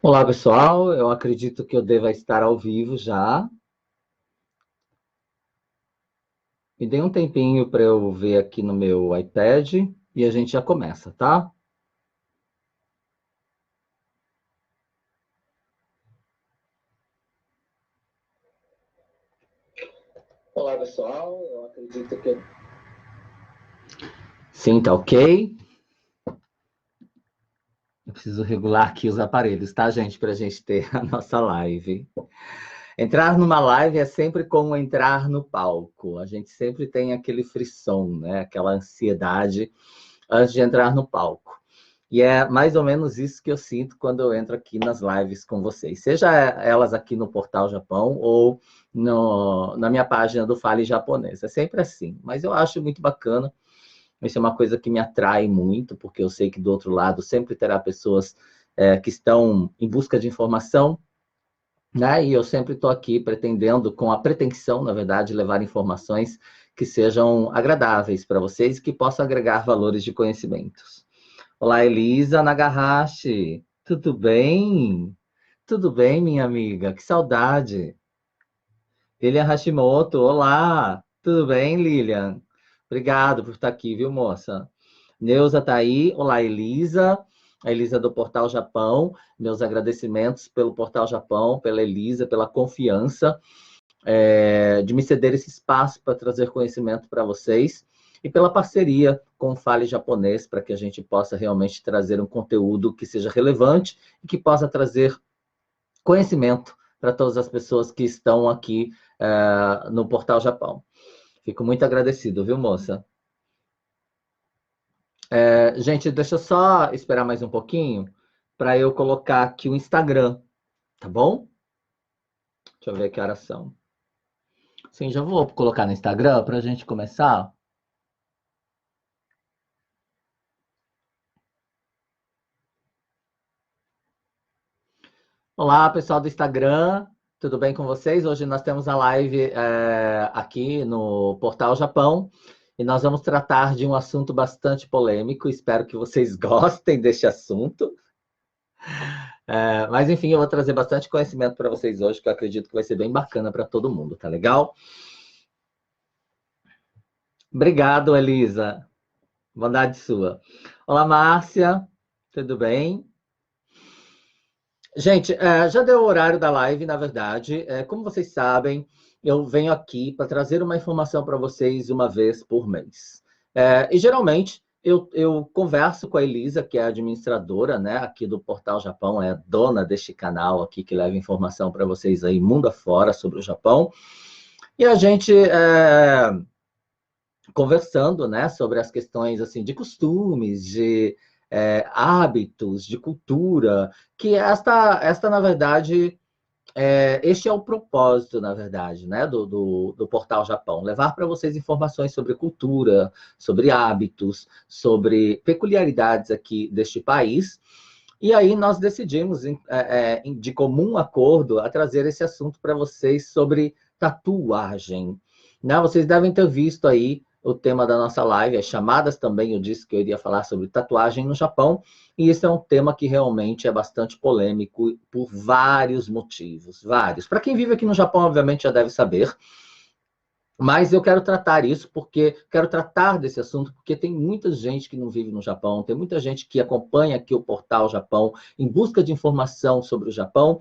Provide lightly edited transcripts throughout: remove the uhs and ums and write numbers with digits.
Olá, pessoal. Eu acredito que eu deva estar ao vivo já. Me dê um tempinho para eu ver aqui no meu iPad e a gente já começa, tá? Olá, pessoal. Eu acredito que Sim, tá ok? Eu preciso regular aqui os aparelhos, tá, gente? Para a gente ter a nossa live. Entrar numa live é sempre como entrar no palco. A gente sempre tem aquele frisson, né? Aquela ansiedade antes de entrar no palco. E é mais ou menos isso que eu sinto quando eu entro aqui nas lives com vocês. Seja elas aqui no Portal Japão ou na minha página do Fale Japonês. É sempre assim. Mas eu acho muito bacana. Isso é uma coisa que me atrai muito, porque eu sei que do outro lado sempre terá pessoas que estão em busca de informação, né? E eu sempre estou aqui pretendendo, com a pretensão, na verdade, de levar informações que sejam agradáveis para vocês e que possam agregar valores de conhecimentos. Olá, Elisa Nagahashi. Tudo bem? Tudo bem, minha amiga? Que saudade. Lilian Hashimoto, olá. Tudo bem, Lilian? Obrigado por estar aqui, viu, moça? Neuza tá aí. Olá, Elisa. A Elisa do Portal Japão. Meus agradecimentos pelo Portal Japão, pela Elisa, pela confiança de me ceder esse espaço para trazer conhecimento para vocês e pela parceria com o Fale Japonês, para que a gente possa realmente trazer um conteúdo que seja relevante e que possa trazer conhecimento para todas as pessoas que estão aqui no Portal Japão. Fico muito agradecido, viu, moça? Gente, deixa eu só esperar mais um pouquinho para eu colocar aqui o Instagram, tá bom? Deixa eu ver que horas são. Sim, já vou colocar no Instagram para a gente começar. Olá, pessoal do Instagram, tudo bem com vocês? Hoje nós temos a live aqui no Portal Japão e nós vamos tratar de um assunto bastante polêmico. Espero que vocês gostem deste assunto. Mas, enfim, eu vou trazer bastante conhecimento para vocês hoje, que eu acredito que vai ser bem bacana para todo mundo, tá legal? Obrigado, Elisa. Bondade sua. Olá, Márcia, tudo bem? Gente, já deu o horário da live, na verdade. Como vocês sabem, eu venho aqui para trazer uma informação para vocês uma vez por mês. E geralmente eu converso com a Elisa, que é a administradora, né, aqui do Portal Japão, é a dona deste canal aqui que leva informação para vocês aí mundo afora sobre o Japão. E a gente conversando, né, sobre as questões assim de costumes, de hábitos, de cultura, que esta na verdade, este é o propósito, na verdade, né, do Portal Japão, levar para vocês informações sobre cultura, sobre hábitos, sobre peculiaridades aqui deste país. E aí nós decidimos, de comum acordo, a trazer esse assunto para vocês sobre tatuagem. Né? Vocês devem ter visto aí o tema da nossa live, as chamadas também, eu disse que eu iria falar sobre tatuagem no Japão, e isso é um tema que realmente é bastante polêmico por vários motivos, vários. Para quem vive aqui no Japão, obviamente já deve saber, mas eu quero tratar isso porque quero tratar desse assunto porque tem muita gente que não vive no Japão, tem muita gente que acompanha aqui o Portal Japão em busca de informação sobre o Japão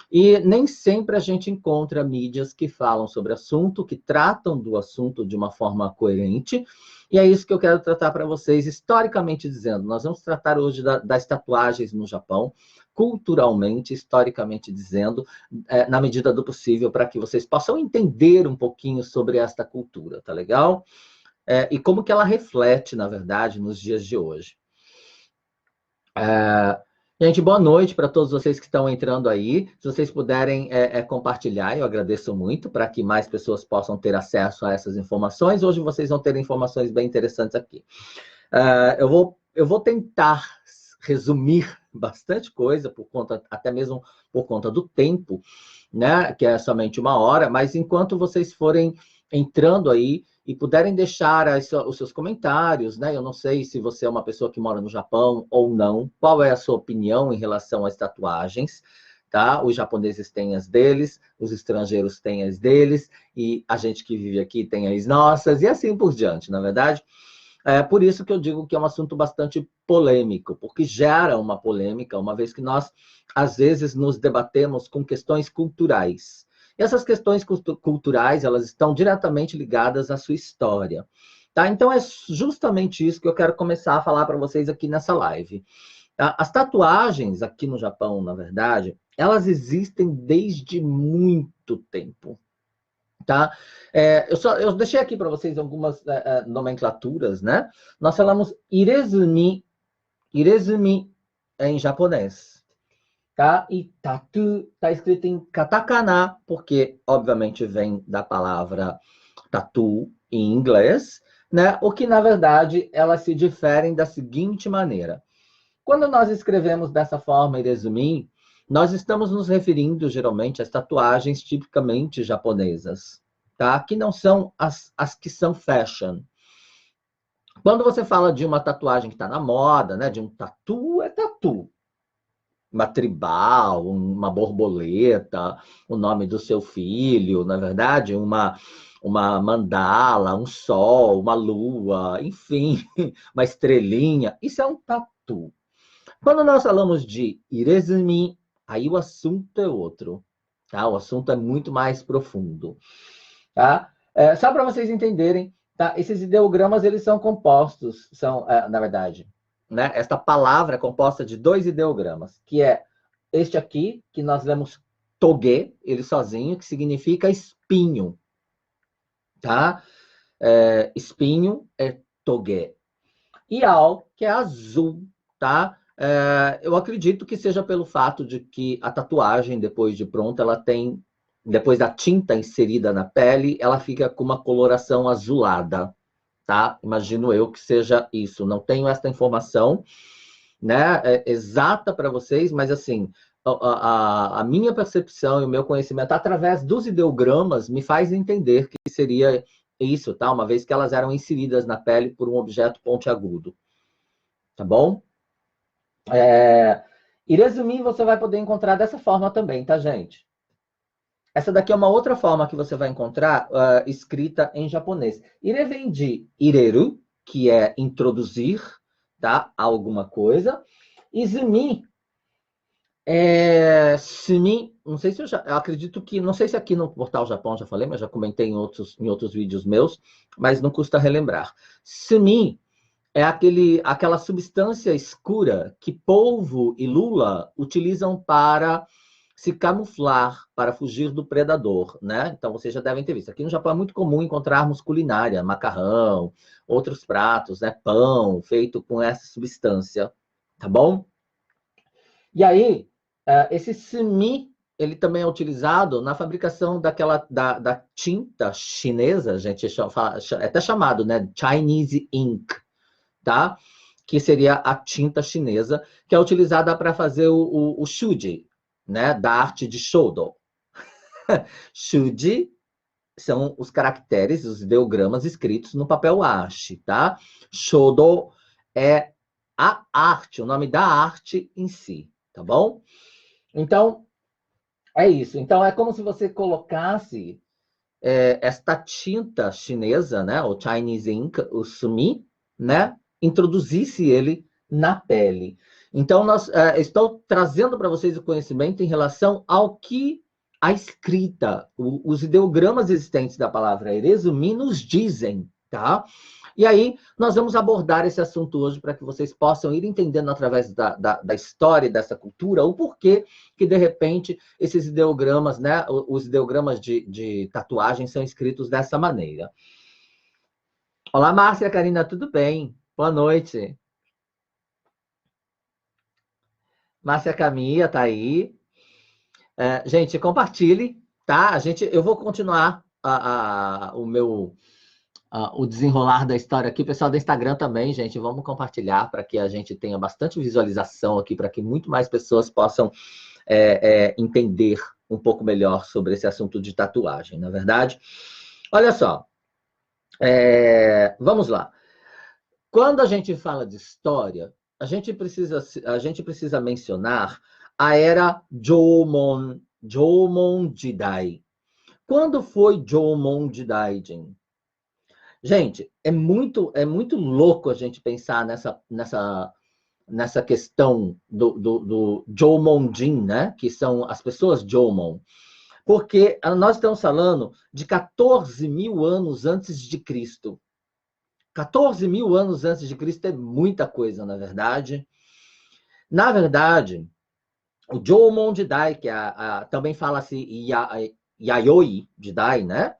e nem sempre a gente encontra mídias que falam sobre o assunto, que tratam do assunto de uma forma coerente. E é isso que eu quero tratar para vocês, historicamente dizendo. Nós vamos tratar hoje das tatuagens no Japão, culturalmente, historicamente dizendo, na medida do possível, para que vocês possam entender um pouquinho sobre esta cultura, tá legal? E como que ela reflete, na verdade, nos dias de hoje. Gente, boa noite para todos vocês que estão entrando aí. Se vocês puderem compartilhar, eu agradeço muito para que mais pessoas possam ter acesso a essas informações. Hoje vocês vão ter informações bem interessantes aqui. Eu vou tentar resumir bastante coisa, até mesmo por conta do tempo, né? Que é somente uma hora, mas enquanto vocês forem entrando aí e puderem deixar os seus comentários, né? Eu não sei se você é uma pessoa que mora no Japão ou não, qual é a sua opinião em relação às tatuagens, tá? Os japoneses têm as deles, os estrangeiros têm as deles, e a gente que vive aqui tem as nossas, e assim por diante, na verdade. É por isso que eu digo que é um assunto bastante polêmico, porque gera uma polêmica, uma vez que nós, às vezes, nos debatemos com questões culturais. E essas questões culturais, elas estão diretamente ligadas à sua história. Tá? Então, é justamente isso que eu quero começar a falar para vocês aqui nessa live. As tatuagens aqui no Japão, na verdade, elas existem desde muito tempo. Tá? Eu deixei aqui para vocês algumas nomenclaturas, né? Nós falamos irezumi, irezumi em japonês, tá? E tatu está escrito em katakana, porque obviamente vem da palavra tatu em inglês, né? O que na verdade elas se diferem da seguinte maneira: quando nós escrevemos dessa forma irezumi, nós estamos nos referindo geralmente às tatuagens tipicamente japonesas, tá? Que não são as que são fashion. Quando você fala de uma tatuagem que está na moda, né? De um tatu, é tatu. Uma tribal, uma borboleta, o nome do seu filho, na verdade, uma mandala, um sol, uma lua, enfim, uma estrelinha. Isso é um tatu. Quando nós falamos de irezumi, aí o assunto é outro, tá? O assunto é muito mais profundo, tá? Só para vocês entenderem, tá? Esses ideogramas, eles são compostos, na verdade, né? Esta palavra é composta de dois ideogramas, que é este aqui, que nós lemos toge, ele sozinho, que significa espinho, tá? Espinho é toge. E ao, que é azul, tá? Eu acredito que seja pelo fato de que a tatuagem, depois de pronta, ela tem, depois da tinta inserida na pele, ela fica com uma coloração azulada, tá? Imagino eu que seja isso. Não tenho essa informação, né, exata para vocês, mas assim, a minha percepção e o meu conhecimento através dos ideogramas me faz entender que seria isso, tá? Uma vez que elas eram inseridas na pele por um objeto pontiagudo. Tá bom? Irezumi você vai poder encontrar dessa forma também, tá, gente? Essa daqui é uma outra forma que você vai encontrar escrita em japonês. Ire vem de ireru, que é introduzir, tá? Alguma coisa. Izumi sumi, não sei se eu acredito que, não sei se aqui no Portal Japão já falei, mas já comentei em outros vídeos meus, mas não custa relembrar. Sumi é aquela substância escura que polvo e lula utilizam para se camuflar, para fugir do predador, né? Então, vocês já devem ter visto. Aqui no Japão é muito comum encontrarmos culinária, macarrão, outros pratos, né? Pão feito com essa substância, tá bom? E aí, esse simi, ele também é utilizado na fabricação da tinta chinesa, gente, é até chamado, né? Chinese ink, tá? Que seria a tinta chinesa, que é utilizada para fazer o shuji, né? Da arte de Shodo. Shuji são os caracteres, os ideogramas escritos no papel ashi, tá? Shodo é a arte, o nome da arte em si, tá bom? Então, é isso. Então, é como se você colocasse esta tinta chinesa, né? O Chinese ink, o sumi, né? Introduzisse ele na pele. Então, estou trazendo para vocês o conhecimento em relação ao que a escrita, os ideogramas existentes da palavra irezumi nos dizem, tá? E aí, nós vamos abordar esse assunto hoje para que vocês possam ir entendendo através da história dessa cultura o porquê que, de repente, esses ideogramas, né, os ideogramas de tatuagem são escritos dessa maneira. Olá, Márcia, Karina, tudo bem? Boa noite. Márcia Camila tá aí. Gente, compartilhe, tá? Eu vou continuar o desenrolar da história aqui. Pessoal do Instagram também, gente, vamos compartilhar para que a gente tenha bastante visualização aqui, para que muito mais pessoas possam entender um pouco melhor sobre esse assunto de tatuagem, na verdade. Olha só, Vamos lá. Quando a gente fala de história, a gente precisa mencionar a era Jomon Jidai. Quando foi Jomon Jidai, Jin? Gente, é muito louco a gente pensar nessa questão do Jomon-jin, né? Que são as pessoas Jomon. Porque nós estamos falando de 14 mil anos antes de Cristo. 14 mil anos antes de Cristo é muita coisa, na verdade. Na verdade, o Jomon Jidai, que também fala-se Yayoi Jidai, né?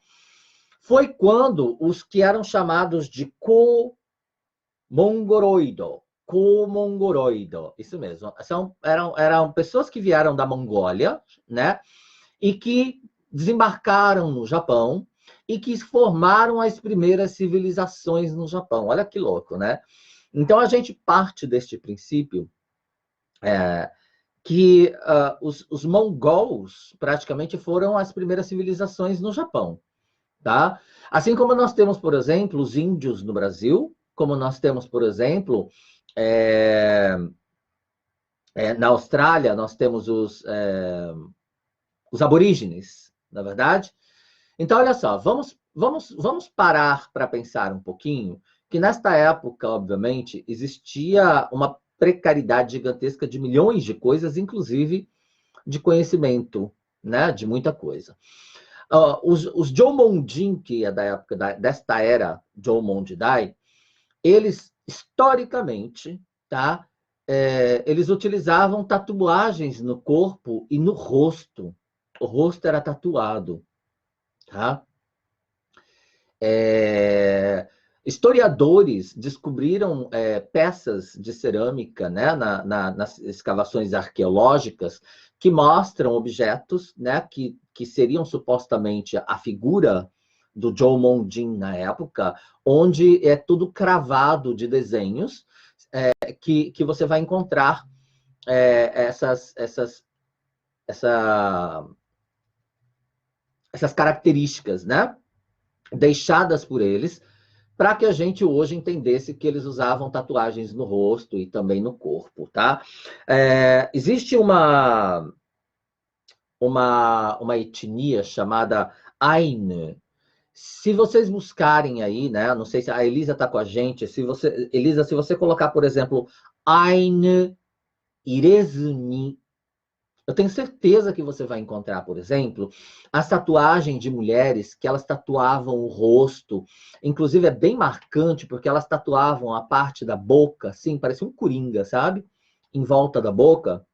Foi quando os que eram chamados de Mongoroido. Mongoroido, isso mesmo. Eram pessoas que vieram da Mongólia, né? E que desembarcaram no Japão e que formaram as primeiras civilizações no Japão. Olha que louco, né? Então a gente parte deste princípio que os mongols praticamente foram as primeiras civilizações no Japão, tá? Assim como nós temos, por exemplo, os índios no Brasil, como nós temos, por exemplo, na Austrália, nós temos os aborígenes, na verdade. Então, olha só, vamos parar para pensar um pouquinho que nesta época, obviamente, existia uma precariedade gigantesca de milhões de coisas, inclusive de conhecimento, né, de muita coisa. Os Jomon-jin, que é da época desta era Jomon-jidai, eles, historicamente, tá, eles utilizavam tatuagens no corpo e no rosto. O rosto era tatuado, tá? Historiadores descobriram peças de cerâmica, né, nas escavações arqueológicas que mostram objetos, né, que seriam supostamente a figura do Jomon-jin na época, onde é tudo cravado de desenhos que você vai encontrar essas características, né, deixadas por eles, para que a gente hoje entendesse que eles usavam tatuagens no rosto e também no corpo, tá? Existe uma etnia chamada Ainu. Se vocês buscarem aí, né? Não sei se a Elisa está com a gente. Elisa, se você colocar, por exemplo, Ainu Irezumi, eu tenho certeza que você vai encontrar, por exemplo, as tatuagens de mulheres que elas tatuavam o rosto. Inclusive, é bem marcante, porque elas tatuavam a parte da boca, assim, parecia um coringa, sabe? Em volta da boca.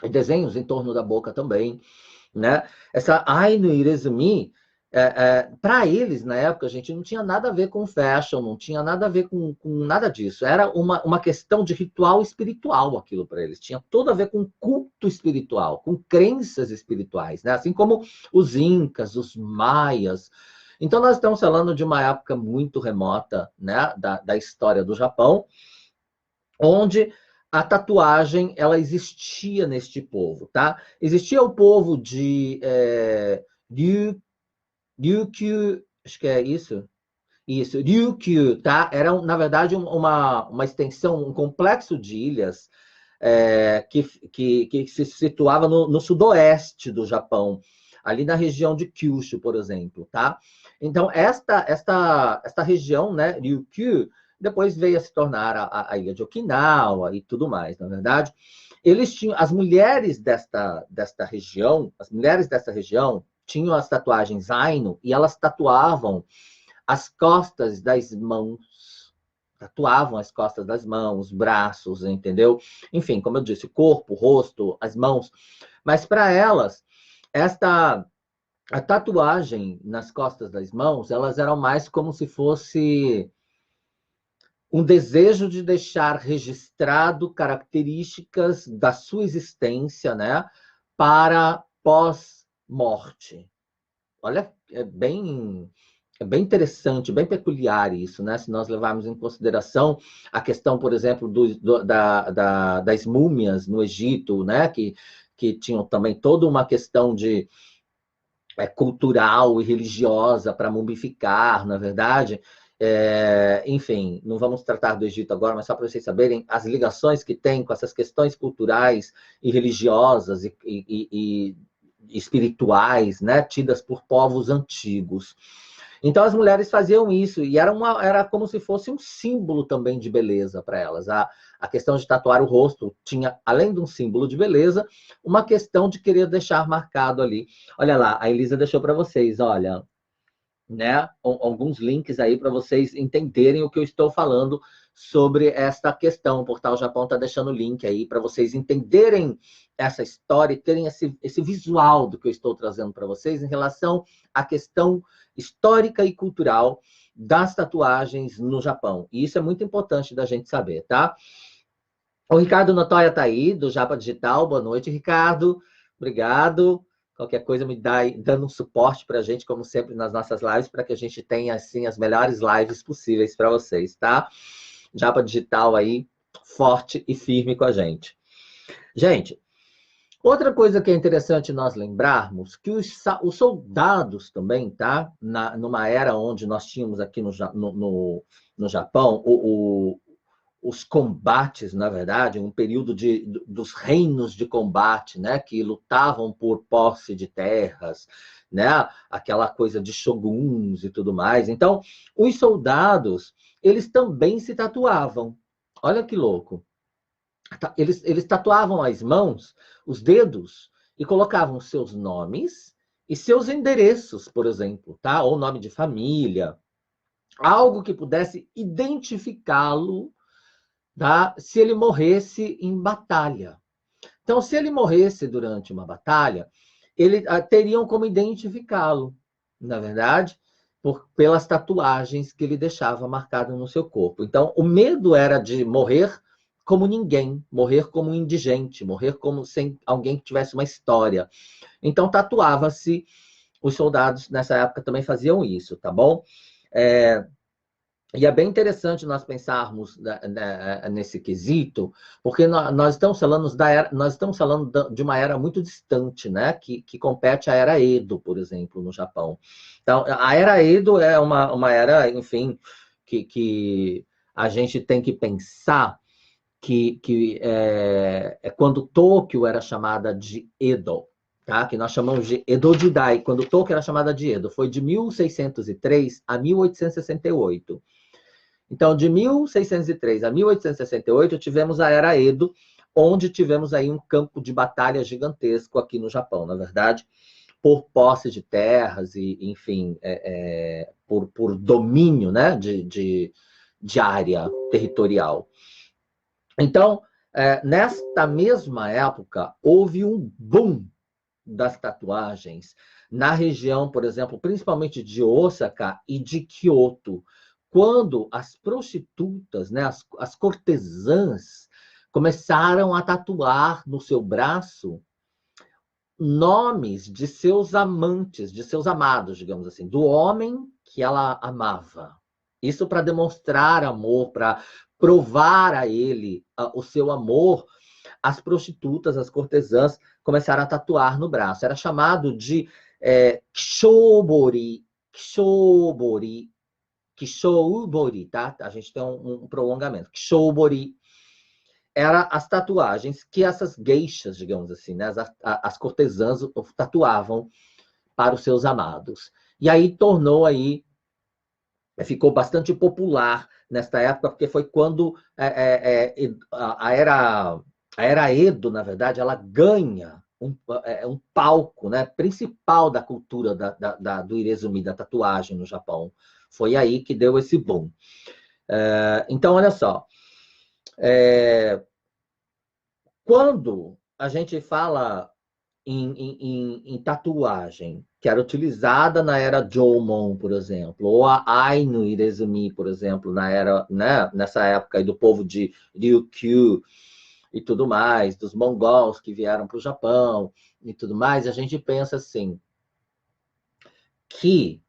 E desenhos em torno da boca também, né? Essa Ainu Irezumi, para eles, na época, a gente não tinha nada a ver com fashion, não tinha nada a ver com nada disso. Era uma questão de ritual espiritual aquilo para eles. Tinha tudo a ver com culto espiritual, com crenças espirituais, né? Assim como os incas, os maias. Então, nós estamos falando de uma época muito remota, né, da história do Japão, onde a tatuagem ela existia neste povo, tá? Existia o povo de Ryukyu, acho que é isso. Isso, Ryukyu, tá? Era, na verdade, uma extensão, um complexo de ilhas que se situava no sudoeste do Japão, ali na região de Kyushu, por exemplo, tá? Então, esta região, né, Ryukyu, depois veio a se tornar a ilha de Okinawa e tudo mais, na verdade. Eles tinham, as mulheres desta região, tinham as tatuagens Ainu e elas tatuavam as costas das mãos. Tatuavam as costas das mãos, braços, entendeu? Enfim, como eu disse, o corpo, o rosto, as mãos. Mas para elas, a tatuagem nas costas das mãos, elas eram mais como se fosse um desejo de deixar registrado características da sua existência, né, para pós-morte. Olha, é bem interessante, bem peculiar isso, né? Se nós levarmos em consideração a questão, por exemplo, das múmias no Egito, né? Que tinham também toda uma questão cultural e religiosa para mumificar, na verdade. Enfim, não vamos tratar do Egito agora, mas só para vocês saberem as ligações que tem com essas questões culturais e religiosas e espirituais, né, tidas por povos antigos. Então as mulheres faziam isso, e era como se fosse um símbolo também de beleza para elas. A questão de tatuar o rosto tinha, além de um símbolo de beleza, uma questão de querer deixar marcado ali. Olha lá, a Elisa deixou para vocês, olha, né, alguns links aí para vocês entenderem o que eu estou falando sobre esta questão. O Portal Japão está deixando o link aí para vocês entenderem essa história e terem esse visual do que eu estou trazendo para vocês em relação à questão histórica e cultural das tatuagens no Japão. E isso é muito importante da gente saber, tá? O Ricardo Notóia está aí, do Japa Digital. Boa noite, Ricardo. Obrigado. Qualquer coisa me dá dando um suporte para a gente, como sempre, nas nossas lives, para que a gente tenha, assim, as melhores lives possíveis para vocês, tá? Japa Digital aí, forte e firme com a gente. Gente, outra coisa que é interessante nós lembrarmos, que os soldados também, tá? Numa era onde nós tínhamos aqui no Japão, os combates, na verdade, um período dos reinos de combate, né, que lutavam por posse de terras, né, aquela coisa de shoguns e tudo mais. Então, os soldados, eles também se tatuavam. Olha que louco. Eles tatuavam as mãos, os dedos, e colocavam seus nomes e seus endereços, por exemplo, tá? Ou nome de família, algo que pudesse identificá-lo, tá? Se ele morresse em batalha. Então, se ele morresse durante uma batalha, teriam como identificá-lo, na verdade, pelas tatuagens que ele deixava marcado no seu corpo. Então, o medo era de morrer como ninguém, morrer como um indigente, morrer como sem alguém que tivesse uma história. Então, tatuava-se, os soldados nessa época também faziam isso, tá bom? E é bem interessante nós pensarmos nesse quesito, porque nós estamos falando de uma era muito distante, né? Que compete à era Edo, por exemplo, no Japão. Então, a era Edo é uma era, enfim, que a gente tem que pensar que é quando Tóquio era chamada de Edo, tá? Que nós chamamos de Edo Jidai, quando Tóquio era chamada de Edo, foi de 1603 a 1868. Então, de 1603 a 1868, tivemos a Era Edo, onde tivemos aí um campo de batalha gigantesco aqui no Japão, na verdade, por posse de terras e, enfim, por domínio, né, de área territorial. Então, nesta mesma época, houve um boom das tatuagens na região, por exemplo, principalmente de Osaka e de Kyoto, quando as prostitutas, né, as cortesãs, começaram a tatuar no seu braço nomes de seus amantes, de seus amados, digamos assim, do homem que ela amava. Isso para demonstrar amor, para provar a ele o seu amor. As prostitutas, as cortesãs, começaram a tatuar no braço. Era chamado de kishobori, kishobori, Kishoubori, tá? A gente tem um prolongamento. Kishoubori era as tatuagens que essas geishas, digamos assim, né? As cortesãs tatuavam para os seus amados. E aí ficou bastante popular nesta época, porque foi quando a era Edo, na verdade, ela ganha um palco, né, principal da cultura do irezumi, da tatuagem no Japão. Foi aí que deu esse boom. Então, olha só. Quando a gente fala em tatuagem, que era utilizada na era Jomon, por exemplo, ou a Ainu Irezumi, por exemplo, né, nessa época aí do povo de Ryukyu e tudo mais, dos mongols que vieram para o Japão e tudo mais, a gente pensa assim, que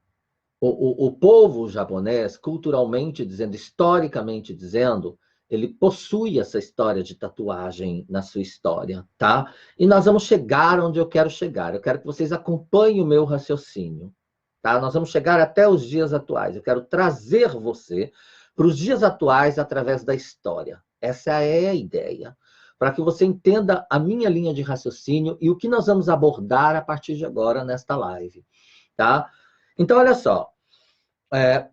o povo japonês, culturalmente dizendo, historicamente dizendo, ele possui essa história de tatuagem na sua história, tá? E nós vamos chegar onde eu quero chegar. Eu quero que vocês acompanhem o meu raciocínio, tá? Nós vamos chegar até os dias atuais. Eu quero trazer você para os dias atuais através da história. Essa é a ideia. Para que você entenda a minha linha de raciocínio e o que nós vamos abordar a partir de agora nesta live, tá? Então, olha só.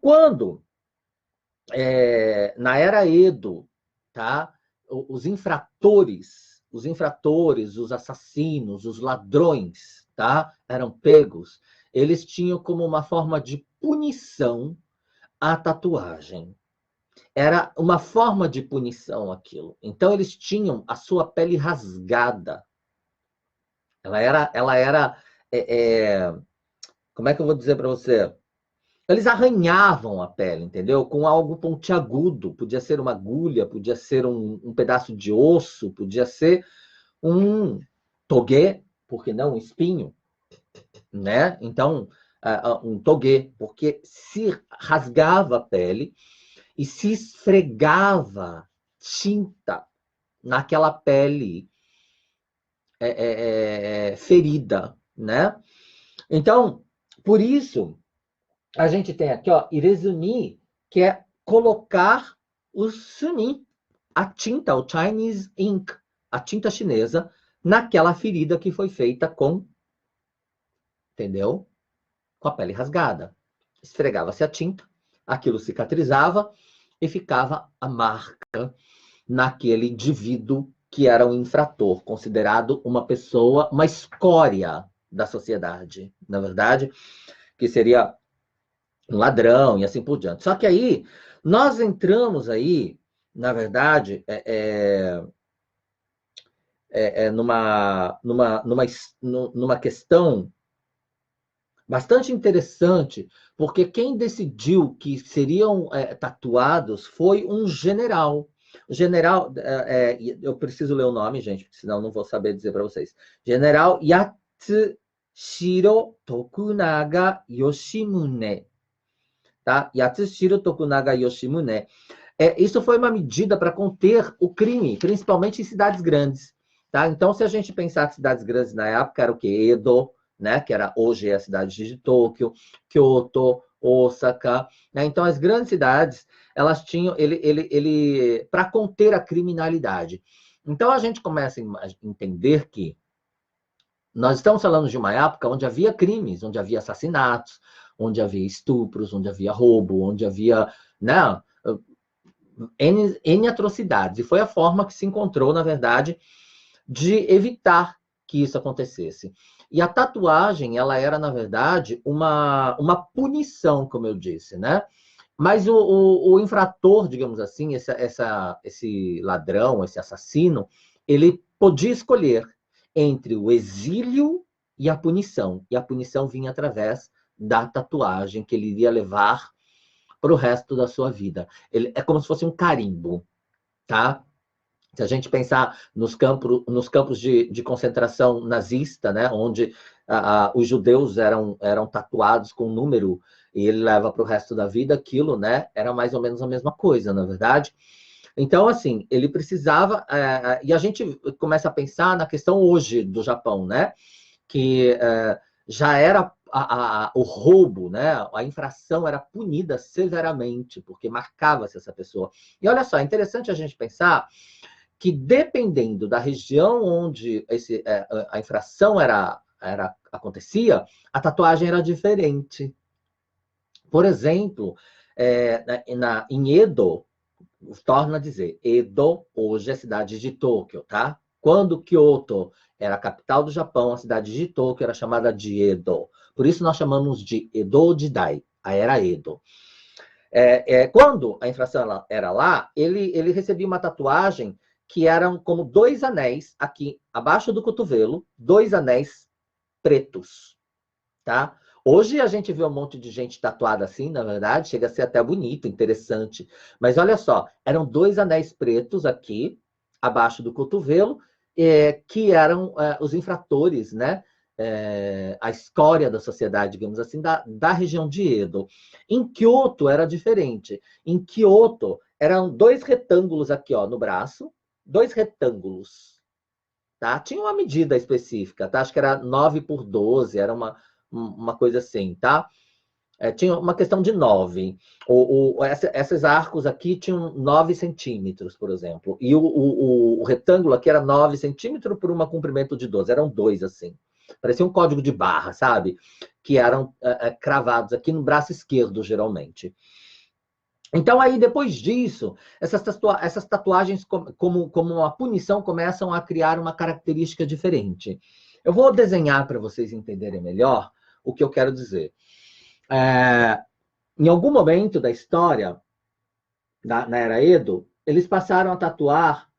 Quando na era Edo, tá? Os infratores, os assassinos, os ladrões, tá? Eram pegos. Eles tinham como uma forma de punição a tatuagem. Era uma forma de punição aquilo. Então eles tinham a sua pele rasgada. Ela era como é que eu vou dizer para você? Eles arranhavam a pele, entendeu? Com algo pontiagudo. Podia ser uma agulha, podia ser um pedaço de osso, podia ser um toguê, por que não um espinho, né? Então, um toguê, porque se rasgava a pele e se esfregava tinta naquela pele ferida, né? Então, por isso a gente tem aqui, ó, irezumi, que é colocar o suni, a tinta, o Chinese ink, a tinta chinesa, naquela ferida que foi feita com, entendeu? Com a pele rasgada. Esfregava-se a tinta, aquilo cicatrizava e ficava a marca naquele indivíduo que era um infrator, considerado uma pessoa, uma escória da sociedade, na verdade, que seria um ladrão e assim por diante. Só que aí, nós entramos aí, na verdade, numa questão bastante interessante, porque quem decidiu que seriam tatuados foi um general. O general, eu preciso ler o nome, gente, porque senão não vou saber dizer para vocês. General Yatsushiro Tokunaga Yoshimune. Tá? Yatsushiro Tokunaga Yoshimune. Isso foi uma medida para conter o crime, principalmente em cidades grandes. Tá? Então, se a gente pensar que cidades grandes na época era o quê? Edo, né? Que era hoje é a cidade de Tóquio, Kyoto, Osaka. Né? Então, as grandes cidades, elas tinham ele para conter a criminalidade. Então, a gente começa a entender que nós estamos falando de uma época onde havia crimes, onde havia assassinatos, onde havia estupros, onde havia roubo, onde havia, né, N atrocidades. E foi a forma que se encontrou, na verdade, de evitar que isso acontecesse. E a tatuagem, ela era, na verdade, uma punição, como eu disse, né? Mas o infrator, digamos assim, esse ladrão, esse assassino, ele podia escolher entre o exílio e a punição. E a punição vinha através da tatuagem que ele iria levar para o resto da sua vida. É como se fosse um carimbo, tá? Se a gente pensar nos campos de concentração nazista, né, onde os judeus eram tatuados com um número e ele leva para o resto da vida aquilo, né, era mais ou menos a mesma coisa, na verdade. Então, assim, ele precisava... e a gente começa a pensar na questão hoje do Japão, né, que já era o roubo, né, a infração era punida severamente, porque marcava-se essa pessoa. E olha só, é interessante a gente pensar que dependendo da região onde a infração acontecia, a tatuagem era diferente. Por exemplo, em Edo, torna a dizer, Edo hoje é a cidade de Tóquio, tá? Quando Kyoto era a capital do Japão, a cidade de Tóquio era chamada de Edo. Por isso nós chamamos de Edo Jidai, a era Edo. Quando a infração era lá, ele recebia uma tatuagem que eram como 2 anéis aqui abaixo do cotovelo, 2 anéis pretos, tá? Hoje a gente vê um monte de gente tatuada assim, na verdade, chega a ser até bonito, interessante. Mas olha só, eram 2 anéis pretos aqui abaixo do cotovelo, que eram os infratores, né? A escória da sociedade, digamos assim, da região de Edo. Em Kyoto era diferente. Em Kyoto Eram dois retângulos aqui, ó, no braço. Dois retângulos, tá? Tinha uma medida específica, tá? Acho que era 9 por 12, era uma coisa assim, tá? Tinha uma questão de 9. Esses arcos aqui tinham 9 centímetros, por exemplo. E o retângulo aqui era 9 centímetros por um comprimento de 12. Eram dois, assim. Parecia um código de barra, sabe? Que eram cravados aqui no braço esquerdo, geralmente. Então, aí, depois disso, essas tatuagens, como uma punição, começam a criar uma característica diferente. Eu vou desenhar para vocês entenderem melhor o que eu quero dizer. Em algum momento da história, na Era Edo, eles passaram a tatuar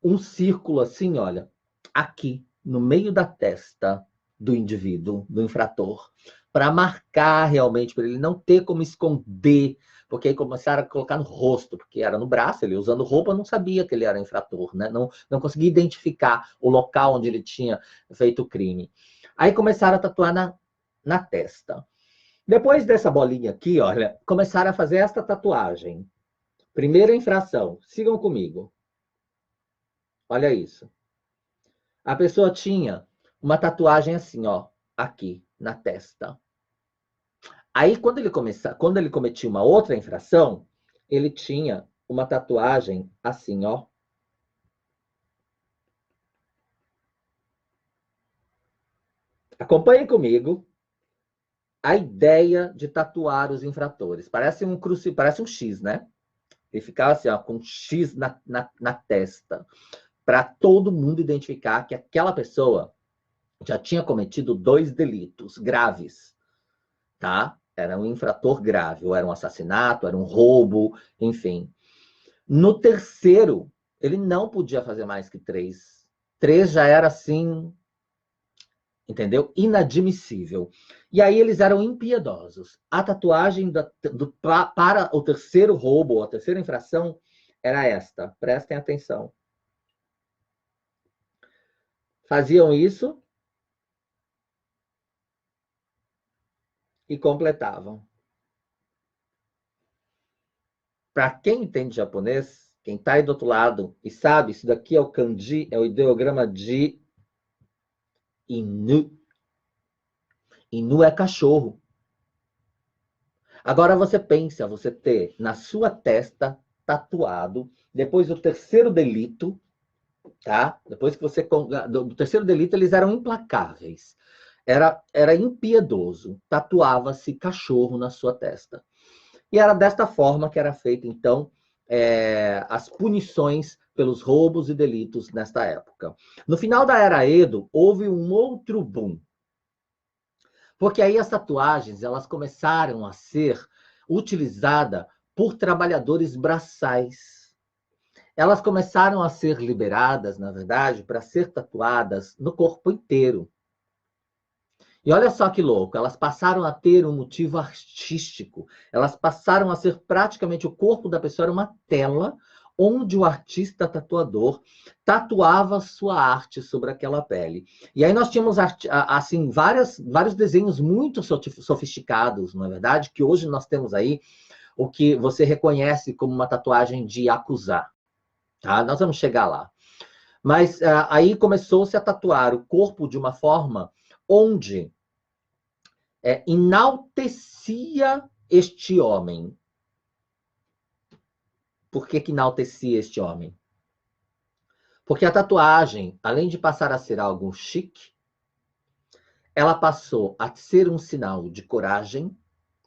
um círculo assim, olha, aqui, no meio da testa do indivíduo, do infrator, para marcar realmente, para ele não ter como esconder, porque aí começaram a colocar no rosto, porque era no braço, ele usando roupa não sabia que ele era infrator, né? Não conseguia identificar o local onde ele tinha feito o crime. Aí começaram a tatuar na testa. Depois dessa bolinha aqui, olha, começaram a fazer esta tatuagem. Primeira infração, sigam comigo. Olha isso. A pessoa tinha uma tatuagem assim, ó, aqui na testa. Aí, quando ele cometia uma outra infração, ele tinha uma tatuagem assim, ó. Acompanhem comigo a ideia de tatuar os infratores. Parece um X, né? Ele ficava assim, ó, com um X na testa, para todo mundo identificar que aquela pessoa já tinha cometido 2 delitos graves, tá? Era um infrator grave, ou era um assassinato, era um roubo, enfim. No terceiro, ele não podia fazer mais que 3. 3 já era assim, entendeu? Inadmissível. E aí eles eram impiedosos. A tatuagem para o terceiro roubo, ou a terceira infração, era esta. Prestem atenção. Faziam isso e completavam. Para quem entende japonês, quem está aí do outro lado e sabe, isso daqui é o kanji, é o ideograma de Inu. Inu é cachorro. Agora você pensa, você ter na sua testa tatuado, depois do terceiro delito, tá? Depois que você... Do terceiro delito, eles eram implacáveis. Era impiedoso. Tatuava-se cachorro na sua testa. E era desta forma que era feita, então, as punições pelos roubos e delitos nesta época. No final da Era Edo, houve um outro boom. Porque aí as tatuagens elas começaram a ser utilizadas por trabalhadores braçais. Elas começaram a ser liberadas, na verdade, para ser tatuadas no corpo inteiro. E olha só que louco, elas passaram a ter um motivo artístico. Elas passaram a ser praticamente o corpo da pessoa era uma tela onde o artista tatuador tatuava sua arte sobre aquela pele. E aí nós tínhamos assim vários desenhos muito sofisticados, não é verdade? Que hoje nós temos aí o que você reconhece como uma tatuagem de yakuza. Tá? Nós vamos chegar lá. Mas aí começou-se a tatuar o corpo de uma forma onde enaltecia este homem. Por que enaltecia este homem? Porque a tatuagem, além de passar a ser algo chique, ela passou a ser um sinal de coragem,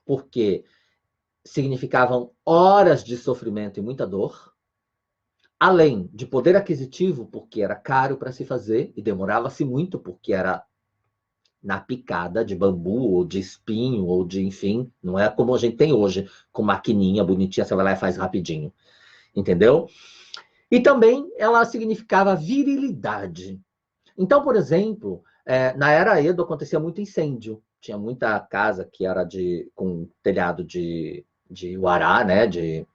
porque significavam horas de sofrimento e muita dor, além de poder aquisitivo, porque era caro para se fazer e demorava-se muito, porque era na picada de bambu, ou de espinho, ou de, enfim, não é como a gente tem hoje, com maquininha bonitinha, você vai lá e faz rapidinho, entendeu? E também ela significava virilidade. Então, por exemplo, na Era Edo acontecia muito incêndio, tinha muita casa que era com telhado de uará, né, de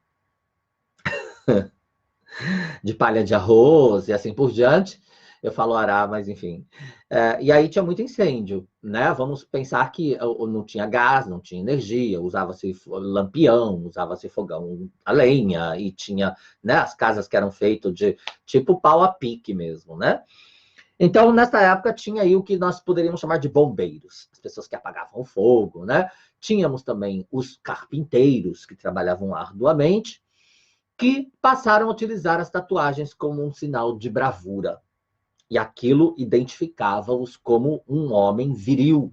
palha de arroz e assim por diante, Eu falo Ará, mas enfim. E aí tinha muito incêndio, né? Vamos pensar que não tinha gás, não tinha energia, usava-se lampião, usava-se fogão a lenha, e tinha, né, as casas que eram feitas de tipo pau a pique mesmo, né? Então, nessa época, tinha aí o que nós poderíamos chamar de bombeiros, as pessoas que apagavam o fogo, né? Tínhamos também os carpinteiros, que trabalhavam arduamente, que passaram a utilizar as tatuagens como um sinal de bravura. E aquilo identificava-os como um homem viril.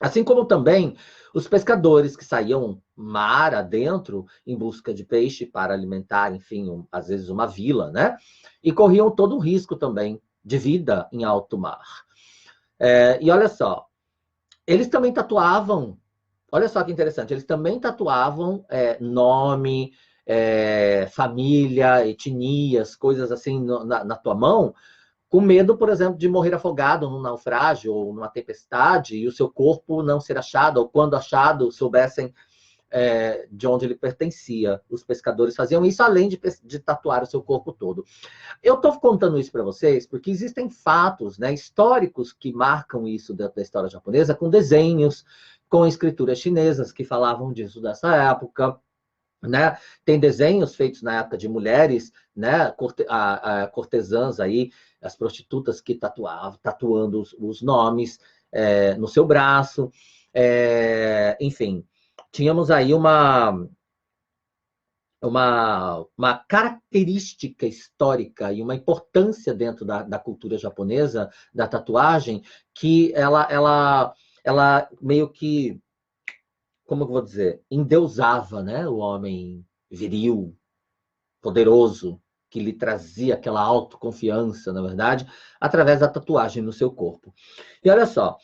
Assim como também os pescadores que saíam mar adentro em busca de peixe para alimentar, enfim, às vezes uma vila, né? E corriam todo o risco também de vida em alto mar. E olha só, eles também tatuavam, olha só que interessante, eles também tatuavam nome, família, etnias, coisas assim na tua mão, com medo, por exemplo, de morrer afogado num naufrágio ou numa tempestade e o seu corpo não ser achado, ou quando achado, soubessem de onde ele pertencia. Os pescadores faziam isso, além de tatuar o seu corpo todo. Eu estou contando isso para vocês porque existem fatos, né, históricos que marcam isso dentro da história japonesa, com desenhos, com escrituras chinesas que falavam disso dessa época. Né? Tem desenhos feitos na época de mulheres, né? Cortesãs aí, as prostitutas que tatuando os nomes no seu braço. Enfim, tínhamos aí uma característica histórica e uma importância dentro da cultura japonesa, da tatuagem, que ela meio que, como eu vou dizer, endeusava, né, o homem viril, poderoso, que lhe trazia aquela autoconfiança, na verdade, através da tatuagem no seu corpo. E olha só,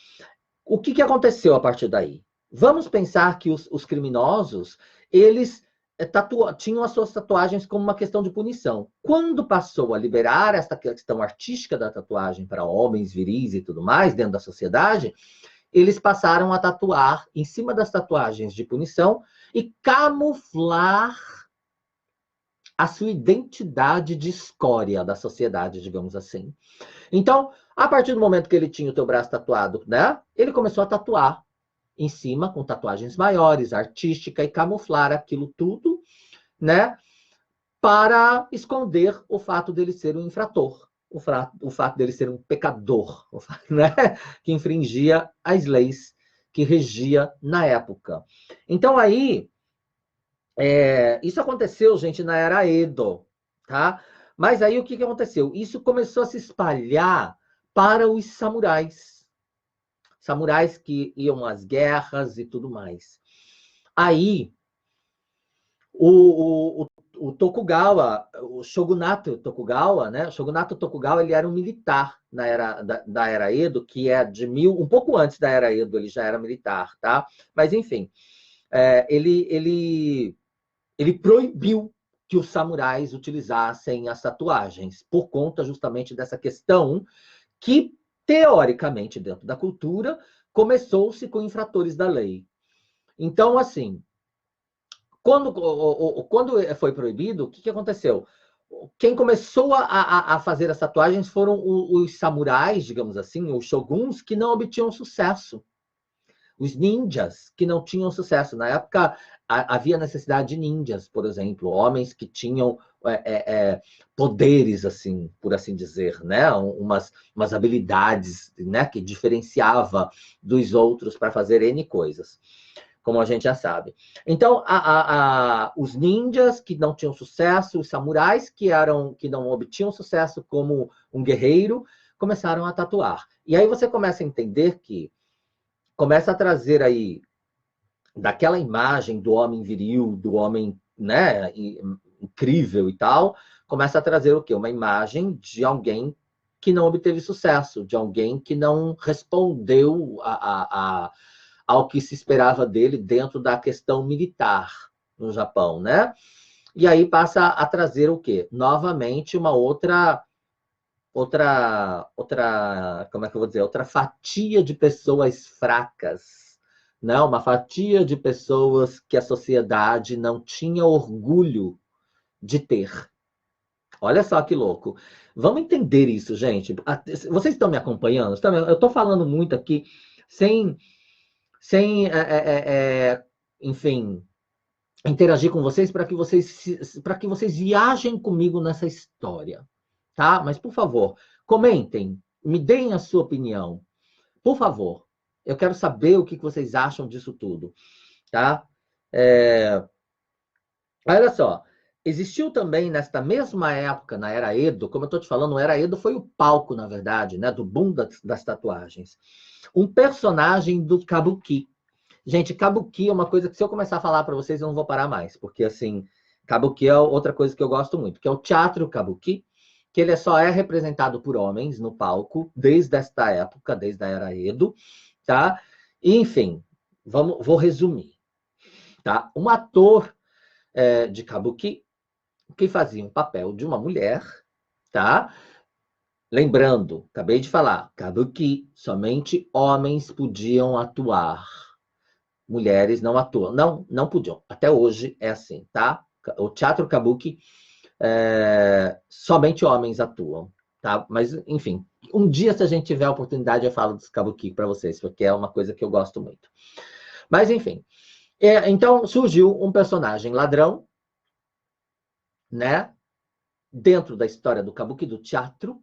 o que aconteceu a partir daí? Vamos pensar que os criminosos, eles tinham as suas tatuagens como uma questão de punição. Quando passou a liberar essa questão artística da tatuagem para homens viris e tudo mais dentro da sociedade, eles passaram a tatuar em cima das tatuagens de punição e camuflar a sua identidade de escória da sociedade, digamos assim. Então, a partir do momento que ele tinha o teu braço tatuado, né, ele começou a tatuar em cima, com tatuagens maiores, artística, e camuflar aquilo tudo, né, para esconder o fato dele ser um infrator, o fato dele ser um pecador, né, que infringia as leis que regia na época. Então, aí, isso aconteceu, gente, na era Edo, tá? Mas aí o que aconteceu? Isso começou a se espalhar para os samurais. Samurais que iam às guerras e tudo mais. Aí, o Tokugawa, o Shogunato Tokugawa, né? O Shogunato Tokugawa, ele era um militar da era Edo, que é um pouco antes da era Edo, ele já era militar, tá? Mas, enfim, ele proibiu que os samurais utilizassem as tatuagens, por conta justamente dessa questão que, teoricamente, dentro da cultura, começou-se com infratores da lei. Então, assim, quando foi proibido, o que aconteceu? Quem começou a fazer as tatuagens foram os samurais, digamos assim, os shoguns, que não obtinham sucesso. Os ninjas que não tinham sucesso. Na época, havia necessidade de ninjas, por exemplo, homens que tinham poderes, assim, por assim dizer, né? umas habilidades, né? Que diferenciava dos outros para fazer N coisas, como a gente já sabe. Então, os ninjas que não tinham sucesso, os samurais que não obtinham sucesso como um guerreiro, começaram a tatuar. E aí você começa a entender que começa a trazer aí daquela imagem do homem viril, do homem, né, incrível e tal, começa a trazer o quê? Uma imagem de alguém que não obteve sucesso, de alguém que não respondeu ao que se esperava dele dentro da questão militar no Japão, né? E aí passa a trazer o quê? Novamente uma outra, como é que eu vou dizer? Outra fatia de pessoas fracas, não? Uma fatia de pessoas que a sociedade não tinha orgulho de ter. Olha só que louco. Vamos entender isso, gente. Vocês estão me acompanhando? Eu estou falando muito aqui sem, sem enfim, interagir com vocês para que vocês viajem comigo nessa história, tá? Mas, por favor, comentem, me deem a sua opinião. Por favor, eu quero saber o que vocês acham disso tudo, tá? Olha só, existiu também nesta mesma época, na Era Edo, como eu estou te falando, a Era Edo foi o palco, na verdade, né, do boom das tatuagens. Um personagem do Kabuki. Gente, Kabuki é uma coisa que se eu começar a falar para vocês, eu não vou parar mais, porque assim, Kabuki é outra coisa que eu gosto muito, que é o teatro Kabuki, que ele só é representado por homens no palco, desde esta época, desde a Era Edo, tá? E, enfim, vou resumir, tá? Um ator de Kabuki que fazia um papel de uma mulher, tá? Lembrando, acabei de falar, Kabuki, somente homens podiam atuar. Mulheres não atuam. Não, não podiam. Até hoje é assim, tá? O teatro Kabuki, somente homens atuam, tá? Mas, enfim, um dia, se a gente tiver a oportunidade, eu falo dos Kabuki para vocês, porque é uma coisa que eu gosto muito. Mas, enfim. Então, surgiu um personagem ladrão, né? Dentro da história do Kabuki, do teatro,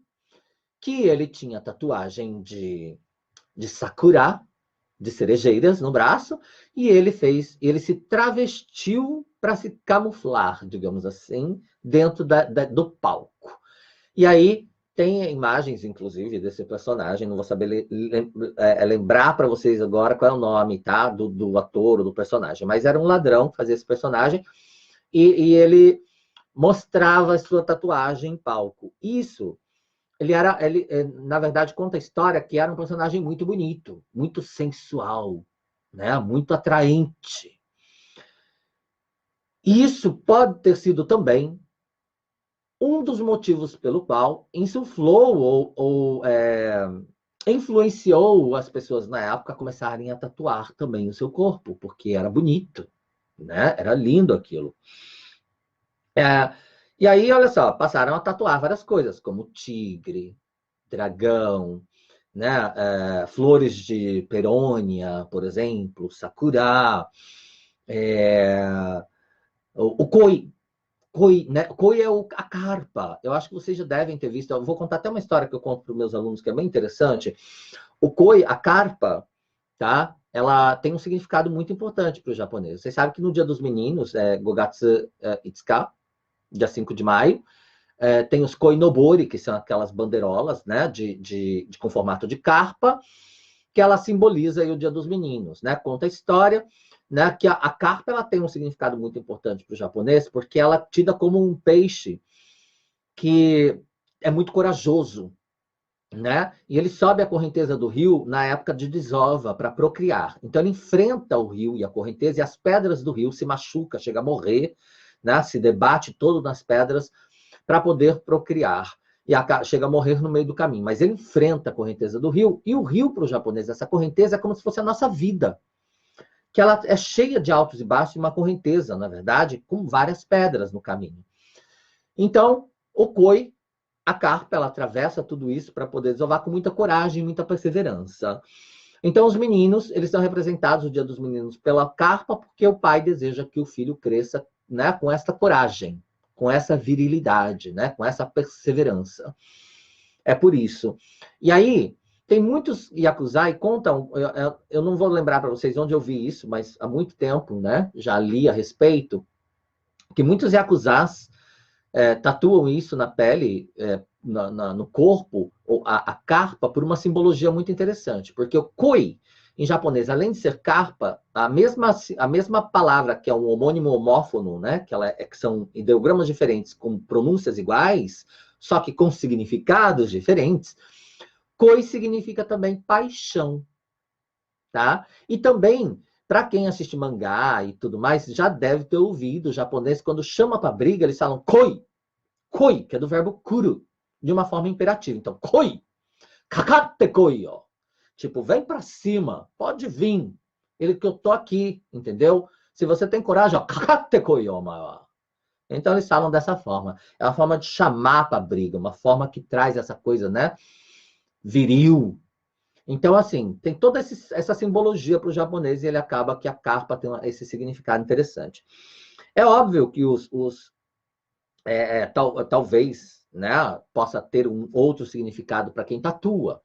que ele tinha tatuagem de sakura, de cerejeiras no braço, e ele se travestiu para se camuflar, digamos assim, dentro do palco. E aí tem imagens, inclusive, desse personagem, não vou saber lembrar para vocês agora qual é o nome, tá? Do ator ou do personagem, mas era um ladrão que fazia esse personagem, e ele mostrava a sua tatuagem em palco. Isso, na verdade, conta a história que era um personagem muito bonito, muito sensual, né? Muito atraente. Isso pode ter sido também um dos motivos pelo qual insuflou ou influenciou as pessoas na época a começarem a tatuar também o seu corpo, porque era bonito, né? Era lindo aquilo. E aí, olha só, passaram a tatuar várias coisas, como tigre, dragão, né? Flores de perônia, por exemplo, sakura, o koi. Koi, né? Koi é a carpa. Eu acho que vocês já devem ter visto. Eu vou contar até uma história que eu conto para os meus alunos que é bem interessante. O koi, a carpa, tá? Ela tem um significado muito importante para os japoneses. Vocês sabem que no Dia dos Meninos, Gogatsu Itsuka, dia 5 de maio, tem os koinobori, que são aquelas bandeirolas, né, com formato de carpa, que ela simboliza aí o Dia dos Meninos, né? Conta a história, né, que a carpa ela tem um significado muito importante para o japonês, porque ela é tida como um peixe que é muito corajoso, né? E ele sobe a correnteza do rio na época de desova para procriar. Então ele enfrenta o rio e a correnteza e as pedras do rio, se machuca, chega a morrer, né? Se debate todo nas pedras para poder procriar. E chega a morrer no meio do caminho. Mas ele enfrenta a correnteza do rio, e o rio, para o japonês, essa correnteza é como se fosse a nossa vida, que ela é cheia de altos e baixos, e uma correnteza, na verdade, com várias pedras no caminho. Então, o koi, a carpa, ela atravessa tudo isso para poder desovar com muita coragem e muita perseverança. Então, os meninos, eles são representados, o Dia dos Meninos, pela carpa, porque o pai deseja que o filho cresça, né, com essa coragem, com essa virilidade, né, com essa perseverança. É por isso. E aí, tem muitos Yakuzai contam, eu não vou lembrar para vocês onde eu vi isso, mas há muito tempo, né, já li a respeito, que muitos Yakuzás tatuam isso na pele, no corpo, a carpa, por uma simbologia muito interessante, porque o koi, em japonês, além de ser carpa, a mesma palavra, que é um homônimo homófono, né, que são ideogramas diferentes com pronúncias iguais, só que com significados diferentes, koi significa também paixão, tá? E também, para quem assiste mangá e tudo mais, já deve ter ouvido o japonês, quando chama para briga, eles falam koi, koi, que é do verbo kuru, de uma forma imperativa. Então, koi, kakatte koi, ó. Tipo, vem para cima, pode vir. Ele que eu tô aqui, entendeu? Se você tem coragem, ó, kakatte koi, ó, Então eles falam dessa forma. É uma forma de chamar para a briga, uma forma que traz essa coisa, né? Viril. Então, assim, tem toda essa simbologia para o japonês e ele acaba que a carpa tem esse significado interessante. É óbvio que talvez, né, possa ter um outro significado para quem tatua.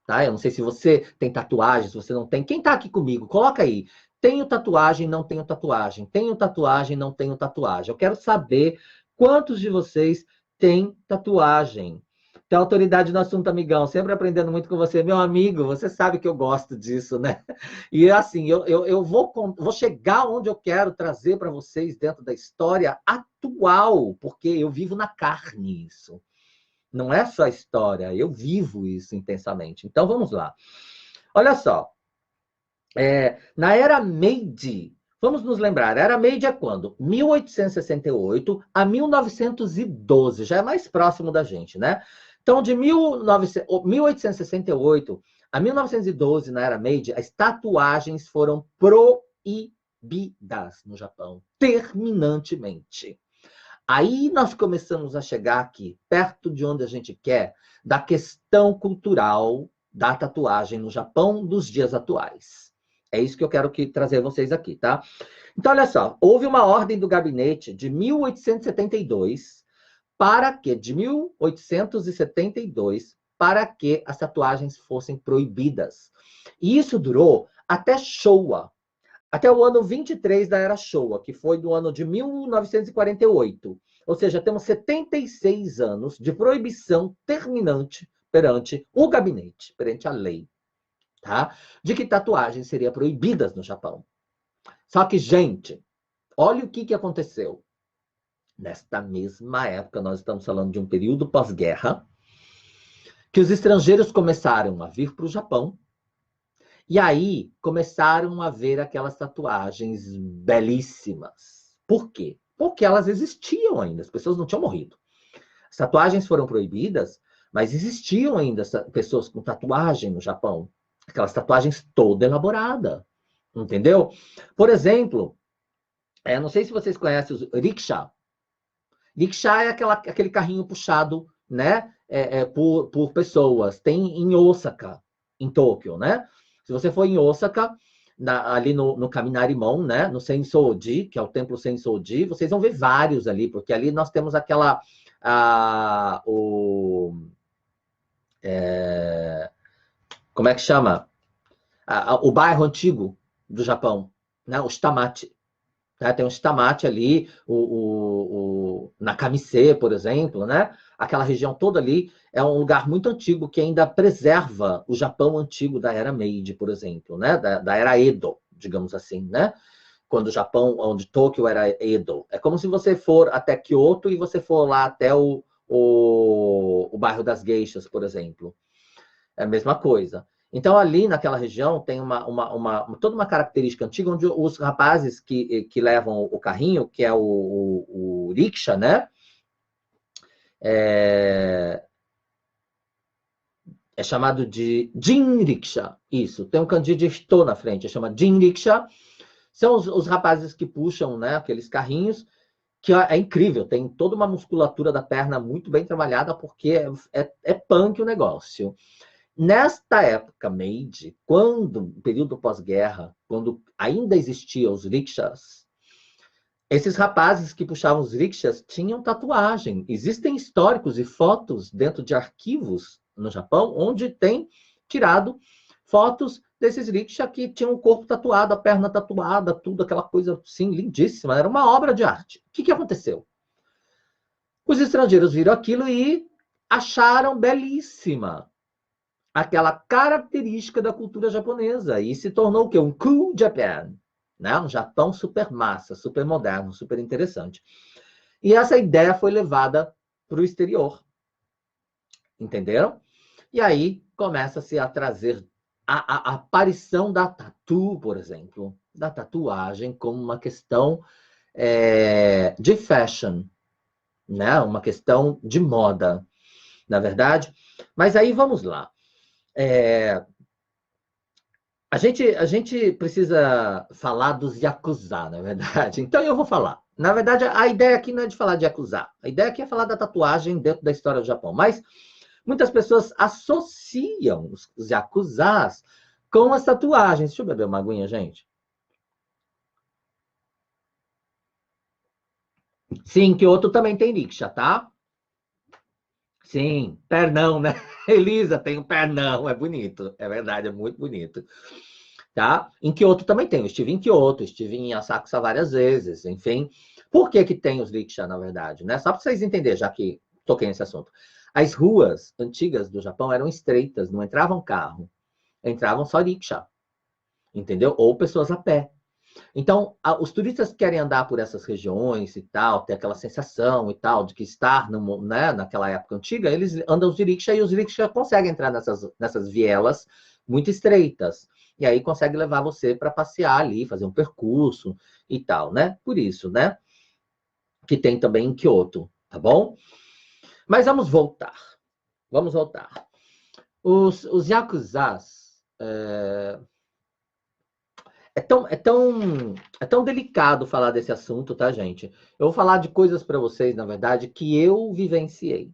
Tá? Eu não sei se você tem tatuagem, se você não tem. Quem está aqui comigo? Coloca aí. Tenho tatuagem, não tenho tatuagem. Tenho tatuagem, não tenho tatuagem. Eu quero saber quantos de vocês têm tatuagem. Tem autoridade no assunto, amigão. Sempre aprendendo muito com você. Meu amigo, você sabe que eu gosto disso, né? E assim, eu vou chegar onde eu quero trazer para vocês dentro da história atual, porque eu vivo na carne isso. Não é só história, eu vivo isso intensamente. Então vamos lá. Olha só. Na era Meiji, vamos nos lembrar, a era Meiji é quando? 1868 a 1912, já é mais próximo da gente, né? Então, de 1868 a 1912, na era Meiji, as tatuagens foram proibidas no Japão, terminantemente. Aí nós começamos a chegar aqui, perto de onde a gente quer, da questão cultural da tatuagem no Japão dos dias atuais. É isso que eu quero trazer vocês aqui, tá? Então, olha só, houve uma ordem do gabinete de 1872 para que, de 1872, para que as tatuagens fossem proibidas. E isso durou até Showa, até o ano 23 da era Showa, que foi do ano de 1948. Ou seja, temos 76 anos de proibição terminante perante o gabinete, perante a lei, tá? De que tatuagens seriam proibidas no Japão. Só que, gente, olha o que aconteceu. Nesta mesma época, nós estamos falando de um período pós-guerra, que os estrangeiros começaram a vir para o Japão. E aí começaram a ver aquelas tatuagens belíssimas. Por quê? Porque elas existiam ainda, as pessoas não tinham morrido. As tatuagens foram proibidas, mas existiam ainda pessoas com tatuagem no Japão. Aquelas tatuagens toda elaborada, entendeu? Por exemplo, não sei se vocês conhecem os rickshaw. Rickshaw é aquele carrinho puxado, né, por pessoas. Tem em Osaka, em Tóquio, né? Se você for em Osaka, ali no Kaminarimon, né, no Sensoji, que é o templo Sensoji, vocês vão ver vários ali, porque ali nós temos como é que chama? O bairro antigo do Japão, né, o Shitamachi. Tá? Tem um Shitamachi ali, na Kamisei, por exemplo, né? Aquela região toda ali é um lugar muito antigo que ainda preserva o Japão antigo da era Meiji, por exemplo, né? Da era Edo, digamos assim, né? Quando o Japão, onde Tóquio era Edo. É como se você for até Kyoto e você for lá até o bairro das Geishas, por exemplo. É a mesma coisa. Então, ali naquela região tem toda uma característica antiga, onde os rapazes que levam o carrinho, que é o rickshaw, né? É chamado de jinrickshaw. Isso, tem um kanji de hito na frente, chama jinrickshaw. São os rapazes que puxam, né, aqueles carrinhos, que é incrível, tem toda uma musculatura da perna muito bem trabalhada, porque é punk o negócio. Nesta época Meiji, quando, período pós-guerra, quando ainda existiam os rickshaws, esses rapazes que puxavam os rickshaws tinham tatuagem. Existem históricos e fotos dentro de arquivos no Japão, onde tem tirado fotos desses rickshaws que tinham o corpo tatuado, a perna tatuada, tudo, aquela coisa assim, lindíssima. Era uma obra de arte. O que aconteceu? Os estrangeiros viram aquilo e acharam belíssima aquela característica da cultura japonesa. E se tornou o quê? Um cool Japan. Né? Um Japão super massa, super moderno, super interessante. E essa ideia foi levada para o exterior. Entenderam? E aí começa-se a trazer a aparição da tatu, por exemplo, da tatuagem como uma questão de fashion, né? Uma questão de moda, na verdade. Mas aí vamos lá. A gente precisa falar dos Yakuza, na verdade. Então eu vou falar. Na verdade, a ideia aqui não é de falar de Yakuza. A ideia aqui é falar da tatuagem dentro da história do Japão. Mas muitas pessoas associam os Yakuzas com as tatuagens. Deixa eu beber uma aguinha, gente. Sim, Kyoto também tem rickshaw, tá? Sim, pernão, né? Elisa tem um pernão, é bonito. É verdade, é muito bonito. Tá? Em Kyoto também tem. Eu estive em Kyoto, estive em Asakusa várias vezes, enfim. Por que que tem os rickshaw, na verdade? Né? Só para vocês entenderem, já que toquei nesse assunto. As ruas antigas do Japão eram estreitas, não entravam carro, entravam só rickshaw, entendeu? Ou pessoas a pé. Então, os turistas que querem andar por essas regiões e tal, ter aquela sensação e tal, de que estar né, naquela época antiga, eles andam de rickshaw e os rickshaw conseguem entrar nessas vielas muito estreitas. E aí consegue levar você para passear ali, fazer um percurso e tal, né? Por isso, né? Que tem também em Kyoto, tá bom? Mas vamos voltar. Vamos voltar. Os yakuzas, é tão delicado falar desse assunto, tá, gente? Eu vou falar de coisas para vocês, na verdade, que eu vivenciei.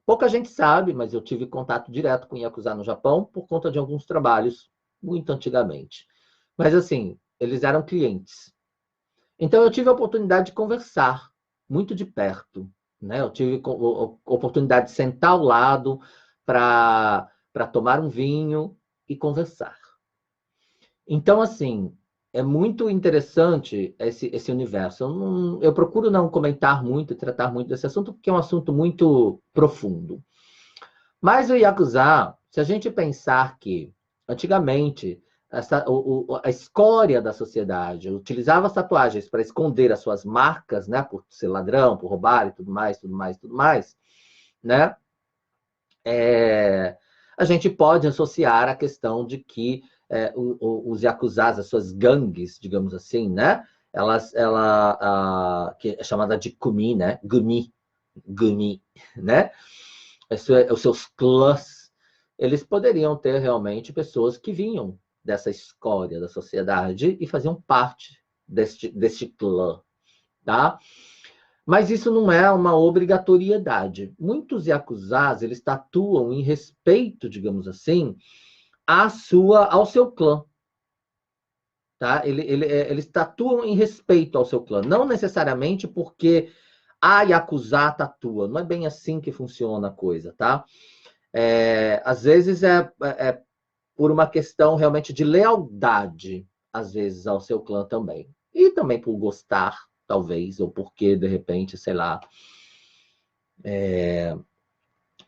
Pouca gente sabe, mas eu tive contato direto com Yakuza no Japão por conta de alguns trabalhos, muito antigamente. Mas, assim, eles eram clientes. Então, eu tive a oportunidade de conversar muito de perto, né? Eu tive a oportunidade de sentar ao lado para tomar um vinho e conversar. Então, assim, é muito interessante esse universo. Eu procuro não comentar muito e tratar muito desse assunto, porque é um assunto muito profundo. Mas o Yakuza, se a gente pensar que, antigamente, a escória da sociedade utilizava as tatuagens para esconder as suas marcas, né, por ser ladrão, por roubar e tudo mais, tudo mais, tudo mais, né? A gente pode associar a questão de que os yakuzas, as suas gangues, digamos assim, né? Que é chamada de kumi, né? Gumi, né? Os seus clãs, eles poderiam ter realmente pessoas que vinham dessa escória da sociedade e faziam parte deste clã, tá? Mas isso não é uma obrigatoriedade. Muitos yakuzas, eles tatuam em respeito, digamos assim, ao seu clã. Tá? Eles tatuam em respeito ao seu clã. Não necessariamente porque a yakuza tatua. Não é bem assim que funciona a coisa, tá? Às vezes é por uma questão realmente de lealdade, às vezes, ao seu clã também. E também por gostar, talvez, ou porque, de repente, sei lá,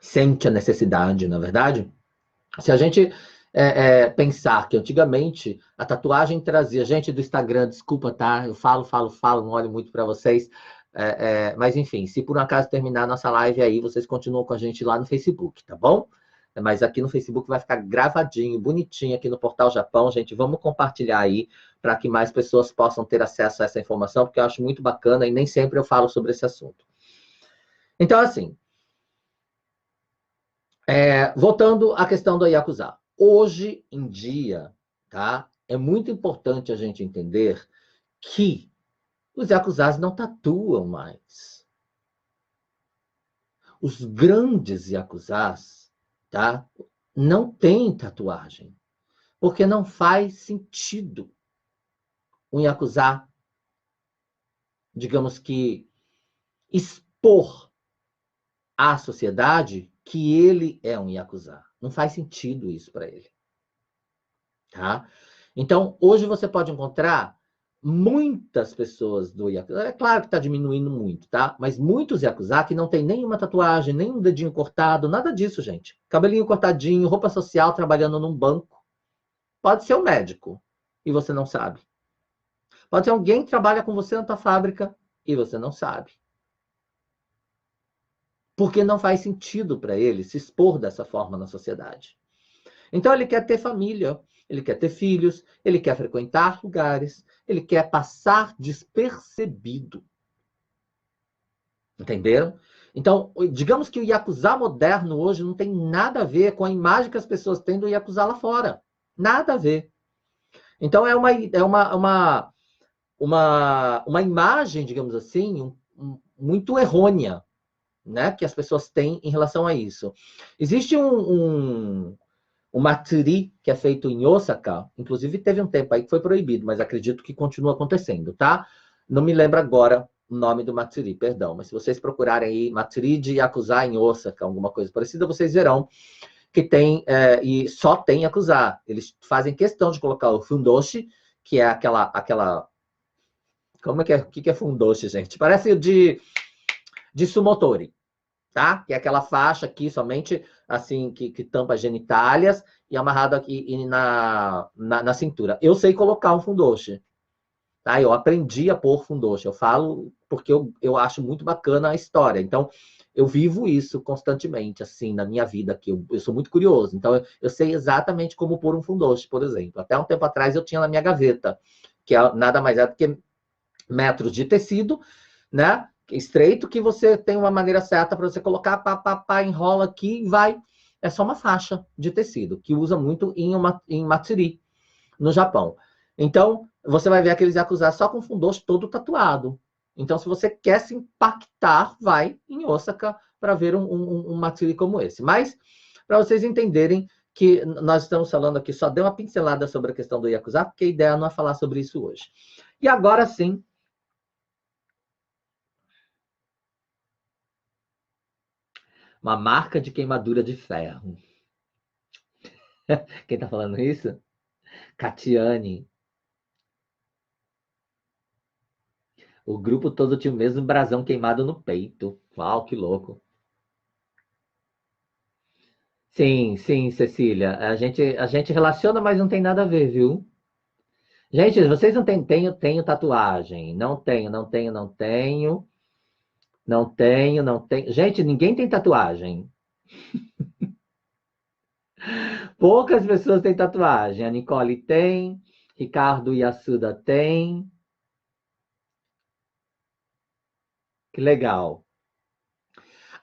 sente a necessidade, na verdade. Se a gente pensar que antigamente a tatuagem trazia gente do Instagram, desculpa, tá? Eu falo, não olho muito para vocês. Mas enfim, se por um acaso terminar a nossa live aí, vocês continuam com a gente lá no Facebook, tá bom? Mas aqui no Facebook vai ficar gravadinho, bonitinho aqui no Portal Japão, gente. Vamos compartilhar aí para que mais pessoas possam ter acesso a essa informação, porque eu acho muito bacana e nem sempre eu falo sobre esse assunto. Então, assim, voltando à questão do Yakuza. Hoje em dia, tá? É muito importante a gente entender que os Yakuzas não tatuam mais. Os grandes Yakuzas, tá? Não têm tatuagem. Porque não faz sentido um Yakuza, digamos que, expor à sociedade que ele é um Yakuza. Não faz sentido isso para ele. Tá? Então, hoje você pode encontrar muitas pessoas do Yakuza. É claro que está diminuindo muito, tá? Mas muitos Yakuza que não tem nenhuma tatuagem, nem um dedinho cortado, nada disso, gente. Cabelinho cortadinho, roupa social, trabalhando num banco. Pode ser um médico e você não sabe. Pode ser alguém que trabalha com você na tua fábrica e você não sabe. Porque não faz sentido para ele se expor dessa forma na sociedade. Então ele quer ter família, ele quer ter filhos, ele quer frequentar lugares, ele quer passar despercebido. Entenderam? Então, digamos que o Yakuza moderno hoje não tem nada a ver com a imagem que as pessoas têm do Yakuza lá fora. Nada a ver. Então, uma imagem, digamos assim, muito errônea, né, que as pessoas têm em relação a isso. Existe um matsuri que é feito em Osaka, inclusive teve um tempo aí que foi proibido, mas acredito que continua acontecendo, tá? Não me lembro agora o nome do matsuri, perdão, mas se vocês procurarem aí matsuri de Yakuza em Osaka, alguma coisa parecida, vocês verão que tem, e só tem Yakuza. Eles fazem questão de colocar o fundoshi, que é aquela como é que é? O que é fundoshi, gente? Parece de sumotori, tá? Que é aquela faixa aqui somente assim que tampa as genitálias e amarrado aqui na cintura. Eu sei colocar um fundoshi, tá? Eu aprendi a pôr fundoshi. Eu falo porque eu acho muito bacana a história. Então, eu vivo isso constantemente, assim, na minha vida aqui. Eu sou muito curioso. Então, eu sei exatamente como pôr um fundoshi, por exemplo. Até um tempo atrás eu tinha na minha gaveta, que é nada mais é do que metros de tecido, né? Estreito, que você tem uma maneira certa para você colocar, pá, enrola aqui e vai. É só uma faixa de tecido, que usa muito em matsuri, no Japão. Então, você vai ver aqueles yakuza só com fundoshi todo tatuado. Então, se você quer se impactar, vai em Osaka para ver um matsuri como esse. Mas, para vocês entenderem que nós estamos falando aqui, só dei uma pincelada sobre a questão do yakuza, porque a ideia não é falar sobre isso hoje. E agora sim, uma marca de queimadura de ferro. Quem tá falando isso? Catiane. O grupo todo tinha o mesmo brasão queimado no peito. Uau, que louco. Sim, sim, Cecília. A gente relaciona, mas não tem nada a ver, viu? Gente, vocês não têm, tenho tatuagem. Não tenho, não tenho, não tenho. Não tenho, não tenho. Gente, ninguém tem tatuagem. Poucas pessoas têm tatuagem. A Nicole tem, Ricardo Yasuda tem. Que legal.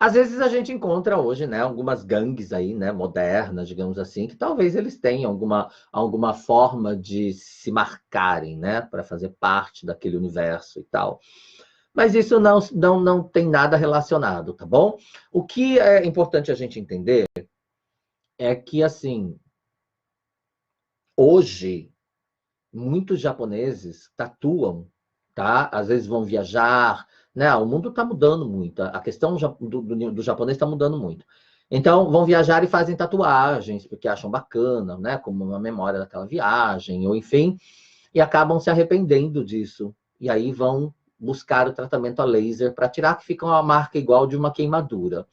Às vezes a gente encontra hoje, né, algumas gangues aí, né, modernas, digamos assim, que talvez eles tenham alguma forma de se marcarem, né, para fazer parte daquele universo e tal. Mas isso não tem nada relacionado, tá bom? O que é importante a gente entender é que, assim, hoje, muitos japoneses tatuam, tá? Às vezes vão viajar, né? O mundo está mudando muito. A questão do japonês está mudando muito. Então, vão viajar e fazem tatuagens, porque acham bacana, né? Como uma memória daquela viagem, ou enfim, e acabam se arrependendo disso. E aí vão buscar o tratamento a laser para tirar, que fica uma marca igual de uma queimadura.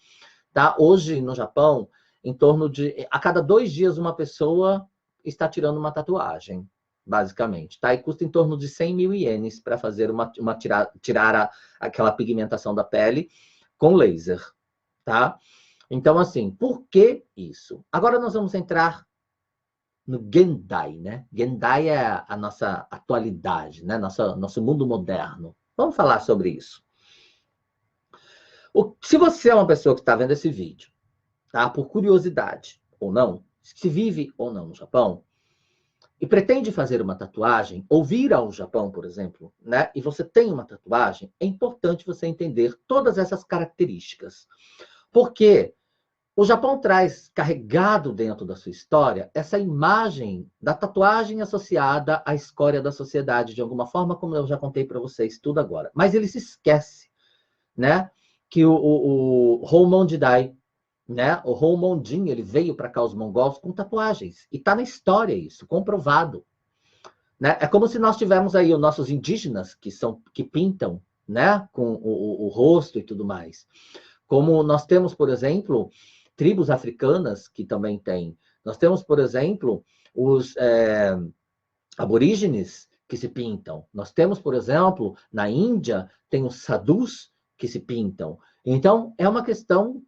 Tá? Hoje, no Japão, em torno de... A cada 2 dias, uma pessoa está tirando uma tatuagem, basicamente. Tá? E custa em torno de 100 mil ienes para fazer tirar aquela pigmentação da pele com laser. Tá? Então, assim, por que isso? Agora nós vamos entrar no Gendai, né? Gendai é a nossa atualidade, né? Nosso mundo moderno. Vamos falar sobre isso. Se você é uma pessoa que está vendo esse vídeo, tá? Por curiosidade ou não, se vive ou não no Japão, e pretende fazer uma tatuagem, ou vir ao Japão, por exemplo, né? E você tem uma tatuagem, é importante você entender todas essas características. Porque o Japão traz carregado dentro da sua história essa imagem da tatuagem associada à escória da sociedade, de alguma forma, como eu já contei para vocês tudo agora. Mas ele se esquece, né? Que o Homonjidai, né? O Honmonjin, ele veio para cá, os mongóis, com tatuagens. E está na história isso, comprovado. Né? É como se nós tivéssemos aí os nossos indígenas, que pintam, né? Com o rosto e tudo mais. Como nós temos, por exemplo, tribos africanas que também têm. Nós temos, por exemplo, os aborígenes que se pintam. Nós temos, por exemplo, na Índia, tem os sadhus que se pintam. Então, é uma questão,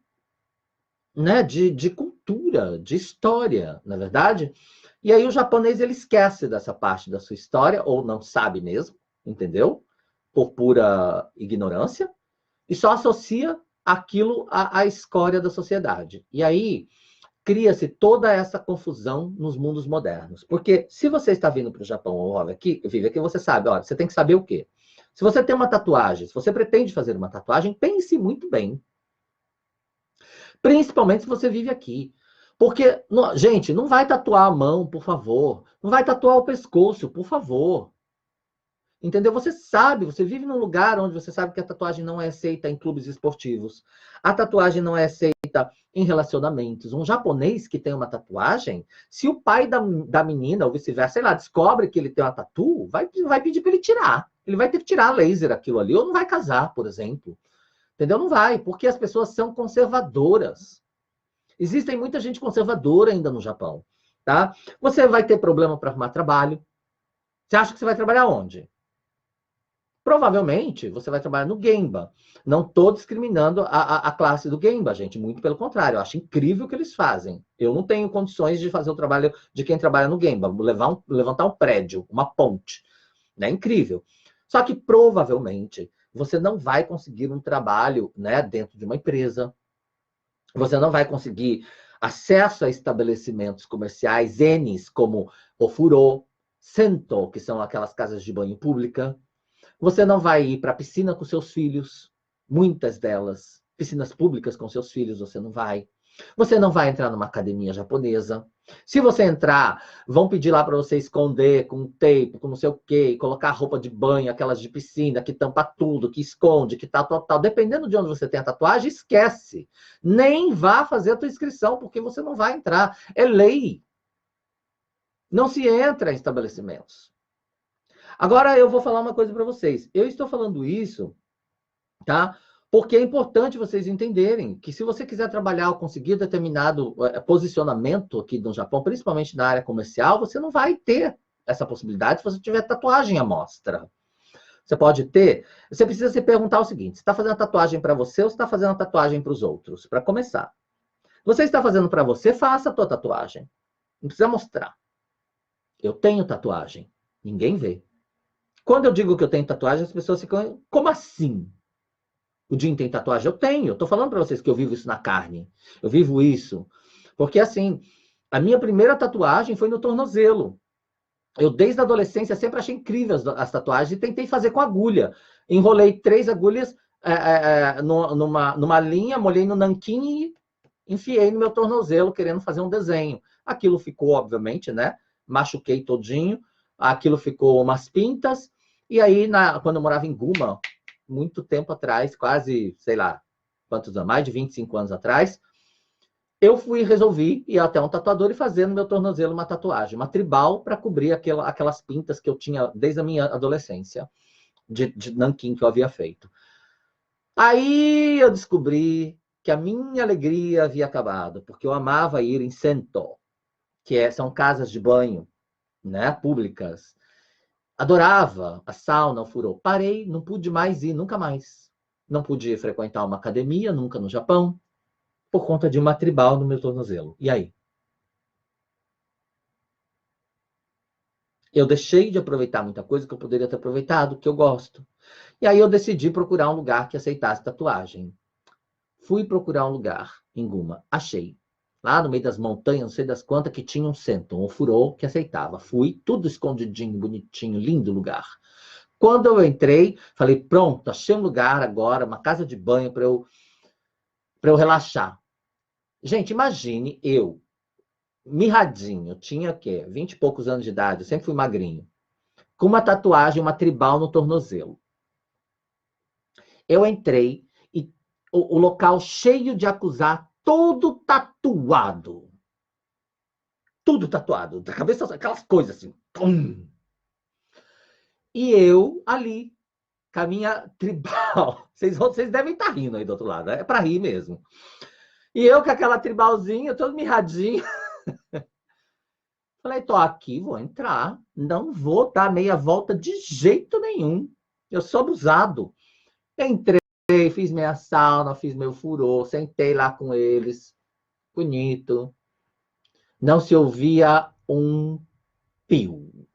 né, de cultura, de história, na verdade. E aí o japonês ele esquece dessa parte da sua história, ou não sabe mesmo, entendeu? Por pura ignorância, e só associa aquilo à escória da sociedade. E aí cria-se toda essa confusão nos mundos modernos. Porque se você está vindo para o Japão ou vive aqui, você sabe, olha, você tem que saber o quê? Se você tem uma tatuagem, se você pretende fazer uma tatuagem, pense muito bem. Principalmente se você vive aqui. Porque, gente, não vai tatuar a mão, por favor. Não vai tatuar o pescoço, por favor. Entendeu? Você sabe, você vive num lugar onde você sabe que a tatuagem não é aceita em clubes esportivos. A tatuagem não é aceita em relacionamentos. Um japonês que tem uma tatuagem, se o pai da menina, ou vice-versa, sei lá, descobre que ele tem uma tatu, vai pedir para ele tirar. Ele vai ter que tirar a laser aquilo ali, ou não vai casar, por exemplo. Entendeu? Não vai, porque as pessoas são conservadoras. Existem muita gente conservadora ainda no Japão, tá? Você vai ter problema para arrumar trabalho. Você acha que você vai trabalhar onde? Provavelmente você vai trabalhar no Gemba. Não estou discriminando a classe do Gemba, gente. Muito pelo contrário, eu acho incrível o que eles fazem. Eu não tenho condições de fazer o trabalho de quem trabalha no Gemba, levantar um prédio, uma ponte. É incrível. Só que provavelmente você não vai conseguir um trabalho, né, dentro de uma empresa. Você não vai conseguir acesso a estabelecimentos comerciais, Ns, como Ofurô, Sento, que são aquelas casas de banho pública. Você não vai ir para a piscina com seus filhos, muitas delas, piscinas públicas com seus filhos, você não vai. Você não vai entrar numa academia japonesa. Se você entrar, vão pedir lá para você esconder com tape, com não sei o quê, colocar roupa de banho, aquelas de piscina, que tampa tudo, que esconde, que tal, tal, tal. Dependendo de onde você tem a tatuagem, esquece. Nem vá fazer a tua inscrição, porque você não vai entrar. É lei. Não se entra em estabelecimentos. Agora eu vou falar uma coisa para vocês. Eu estou falando isso, tá? Porque é importante vocês entenderem que se você quiser trabalhar ou conseguir determinado posicionamento aqui no Japão, principalmente na área comercial, você não vai ter essa possibilidade se você tiver tatuagem à mostra. Você pode ter. Você precisa se perguntar o seguinte: você está fazendo tatuagem para você ou você está fazendo tatuagem para os outros? Para começar. Você está fazendo para você, faça a tua tatuagem. Não precisa mostrar. Eu tenho tatuagem. Ninguém vê. Quando eu digo que eu tenho tatuagem, as pessoas ficam, como assim? O Jim tem tatuagem? Eu tenho. Eu tô falando para vocês que eu vivo isso na carne. Eu vivo isso. Porque, assim, a minha primeira tatuagem foi no tornozelo. Eu, desde a adolescência, sempre achei incríveis as tatuagens e tentei fazer com agulha. Enrolei 3 agulhas numa linha, molhei no nanquim e enfiei no meu tornozelo, querendo fazer um desenho. Aquilo ficou, obviamente, né? Machuquei todinho. Aquilo ficou umas pintas. E aí, quando eu morava em Guma, muito tempo atrás, quase, sei lá, quantos anos, mais de 25 anos atrás, eu resolvi ir até um tatuador e fazer no meu tornozelo uma tatuagem, uma tribal, para cobrir aquelas pintas que eu tinha desde a minha adolescência, de nanquim que eu havia feito. Aí eu descobri que a minha alegria havia acabado, porque eu amava ir em Sento, são casas de banho, né, públicas. Adorava a sauna, o furô. Parei, não pude mais ir, nunca mais. Não pude frequentar uma academia, nunca no Japão, por conta de uma tribal no meu tornozelo. E aí? Eu deixei de aproveitar muita coisa que eu poderia ter aproveitado, que eu gosto. E aí eu decidi procurar um lugar que aceitasse tatuagem. Fui procurar um lugar em Guma, achei. Lá no meio das montanhas, não sei das quantas, que tinha um centro, um furô que aceitava. Fui, tudo escondidinho, bonitinho, lindo lugar. Quando eu entrei, falei, pronto, achei um lugar agora, uma casa de banho para eu relaxar. Gente, imagine eu, mirradinho, tinha o quê? 20 e poucos anos de idade, eu sempre fui magrinho, com uma tatuagem, uma tribal no tornozelo. Eu entrei e o local cheio de acusar, todo tatuado. Tudo tatuado, da cabeça, aquelas coisas assim. Pum. E eu ali, com a minha tribal. Vocês devem estar rindo aí do outro lado, é para rir mesmo. E eu com aquela tribalzinha, todo mirradinho. Falei, tô aqui, vou entrar. Não vou dar meia volta de jeito nenhum. Eu sou abusado. Entrei, fiz minha sauna, fiz meu furô, sentei lá com eles. Bonito. Não se ouvia um pio.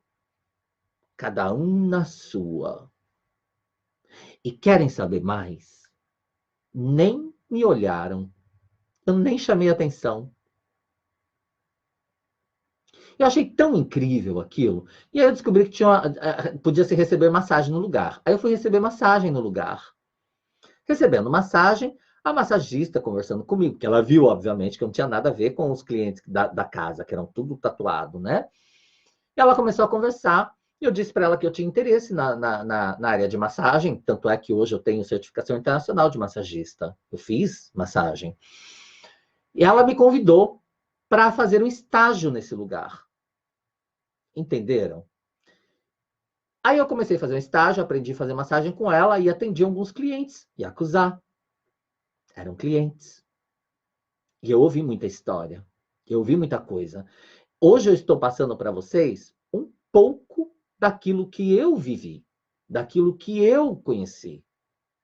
Cada um na sua. E querem saber mais? Nem me olharam. Eu nem chamei atenção. Eu achei tão incrível aquilo. E aí eu descobri que podia-se receber massagem no lugar. Aí eu fui receber massagem no lugar. Recebendo massagem, a massagista conversando comigo, porque ela viu, obviamente, que eu não tinha nada a ver com os clientes da casa, que eram tudo tatuado, né? E ela começou a conversar, e eu disse para ela que eu tinha interesse na área de massagem, tanto é que hoje eu tenho certificação internacional de massagista. Eu fiz massagem. E ela me convidou para fazer um estágio nesse lugar. Entenderam? Aí eu comecei a fazer um estágio, aprendi a fazer massagem com ela e atendi alguns clientes. E acusar. Eram clientes. E eu ouvi muita história. Eu ouvi muita coisa. Hoje eu estou passando para vocês um pouco daquilo que eu vivi, daquilo que eu conheci.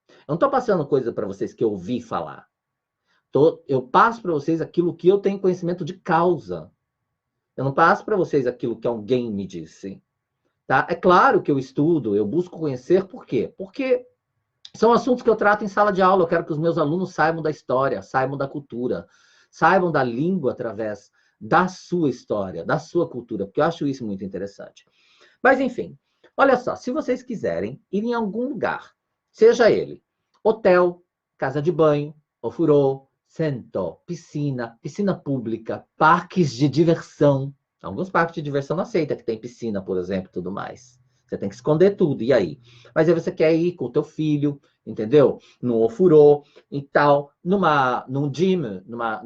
Eu não estou passando coisa para vocês que eu ouvi falar. Eu passo para vocês aquilo que eu tenho conhecimento de causa. Eu não passo para vocês aquilo que alguém me disse. Tá? É claro que eu estudo, eu busco conhecer, por quê? Porque são assuntos que eu trato em sala de aula. Eu quero que os meus alunos saibam da história, saibam da cultura, saibam da língua através da sua história, da sua cultura, porque eu acho isso muito interessante. Mas, enfim, olha só, se vocês quiserem ir em algum lugar, seja ele hotel, casa de banho, ofurô, centro, piscina, piscina pública, parques de diversão. Alguns parques de diversão não aceitam que tem piscina, por exemplo, e tudo mais. Você tem que esconder tudo, e aí? Mas aí você quer ir com o teu filho, entendeu? No ofurô e tal, num gym, numa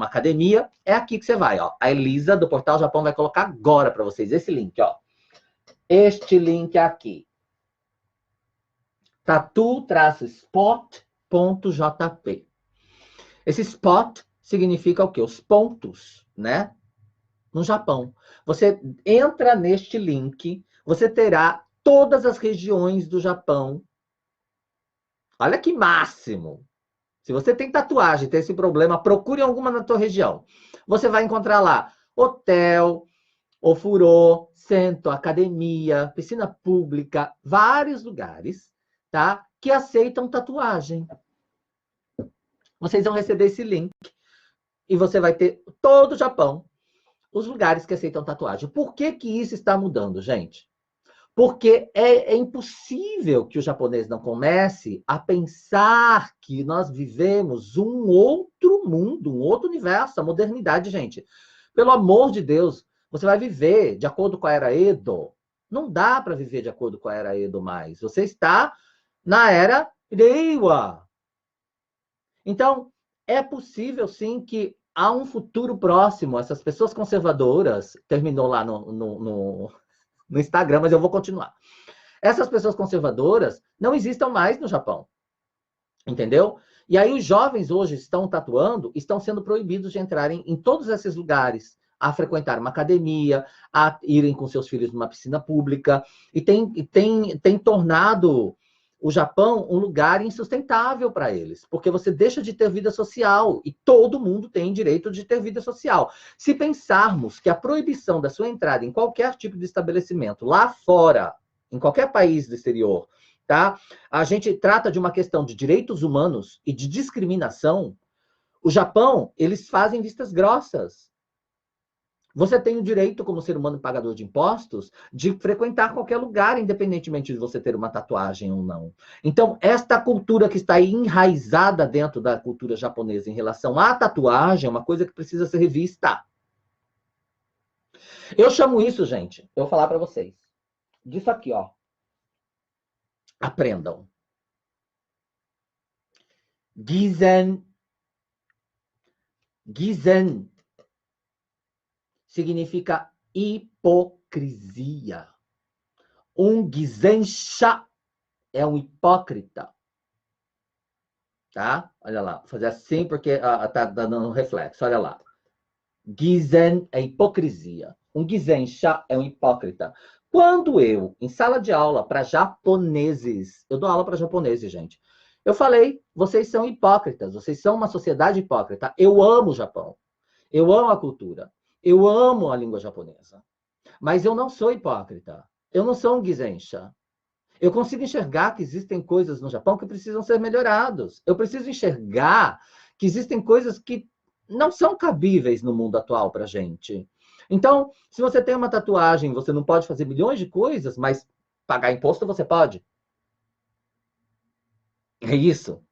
academia, é aqui que você vai, ó. A Elisa, do Portal Japão, vai colocar agora para vocês esse link, ó. Este link aqui. tatu-spot.jp. Esse spot significa o quê? Os pontos, né? No Japão. Você entra neste link, você terá todas as regiões do Japão. Olha que máximo! Se você tem tatuagem, tem esse problema, procure alguma na tua região. Você vai encontrar lá hotel, ofurô, centro, academia, piscina pública, vários lugares, tá? Que aceitam tatuagem. Vocês vão receber esse link e você vai ter todo o Japão, os lugares que aceitam tatuagem. Por que que isso está mudando, gente? Porque é impossível que o japonês não comece a pensar que nós vivemos um outro mundo, um outro universo, a modernidade, gente. Pelo amor de Deus, você vai viver de acordo com a era Edo. Não dá para viver de acordo com a era Edo mais. Você está na era Reiwa. Então, é possível, sim, que há um futuro próximo, essas pessoas conservadoras, terminou lá no Instagram, mas eu vou continuar. Essas pessoas conservadoras não existam mais no Japão, entendeu? E aí os jovens hoje estão tatuando, estão sendo proibidos de entrarem em todos esses lugares, a frequentar uma academia, a irem com seus filhos numa piscina pública, e tem tornado o Japão um lugar insustentável para eles, porque você deixa de ter vida social, e todo mundo tem direito de ter vida social. Se pensarmos que a proibição da sua entrada em qualquer tipo de estabelecimento lá fora, em qualquer país do exterior, tá? A gente trata de uma questão de direitos humanos e de discriminação. O Japão, eles fazem vistas grossas. Você tem o direito, como ser humano pagador de impostos, de frequentar qualquer lugar, independentemente de você ter uma tatuagem ou não. Então, esta cultura que está enraizada dentro da cultura japonesa em relação à tatuagem é uma coisa que precisa ser revista. Eu chamo isso, gente, eu vou falar para vocês, disso aqui, ó. Aprendam. Gizen. Gizen significa hipocrisia. Um gizensha é um hipócrita. Tá? Olha lá. Vou fazer assim porque tá dando um reflexo. Olha lá. Gizen é hipocrisia. Um gizensha é um hipócrita. Quando eu, em sala de aula para japoneses, eu dou aula para japoneses, gente. Eu falei, vocês são hipócritas, vocês são uma sociedade hipócrita. Eu amo o Japão. Eu amo a cultura. Eu amo a língua japonesa. Mas eu não sou hipócrita. Eu não sou um gizensha. Eu consigo enxergar que existem coisas no Japão que precisam ser melhoradas. Eu preciso enxergar que existem coisas que não são cabíveis no mundo atual para a gente. Então, se você tem uma tatuagem, você não pode fazer milhões de coisas, mas pagar imposto você pode. É isso.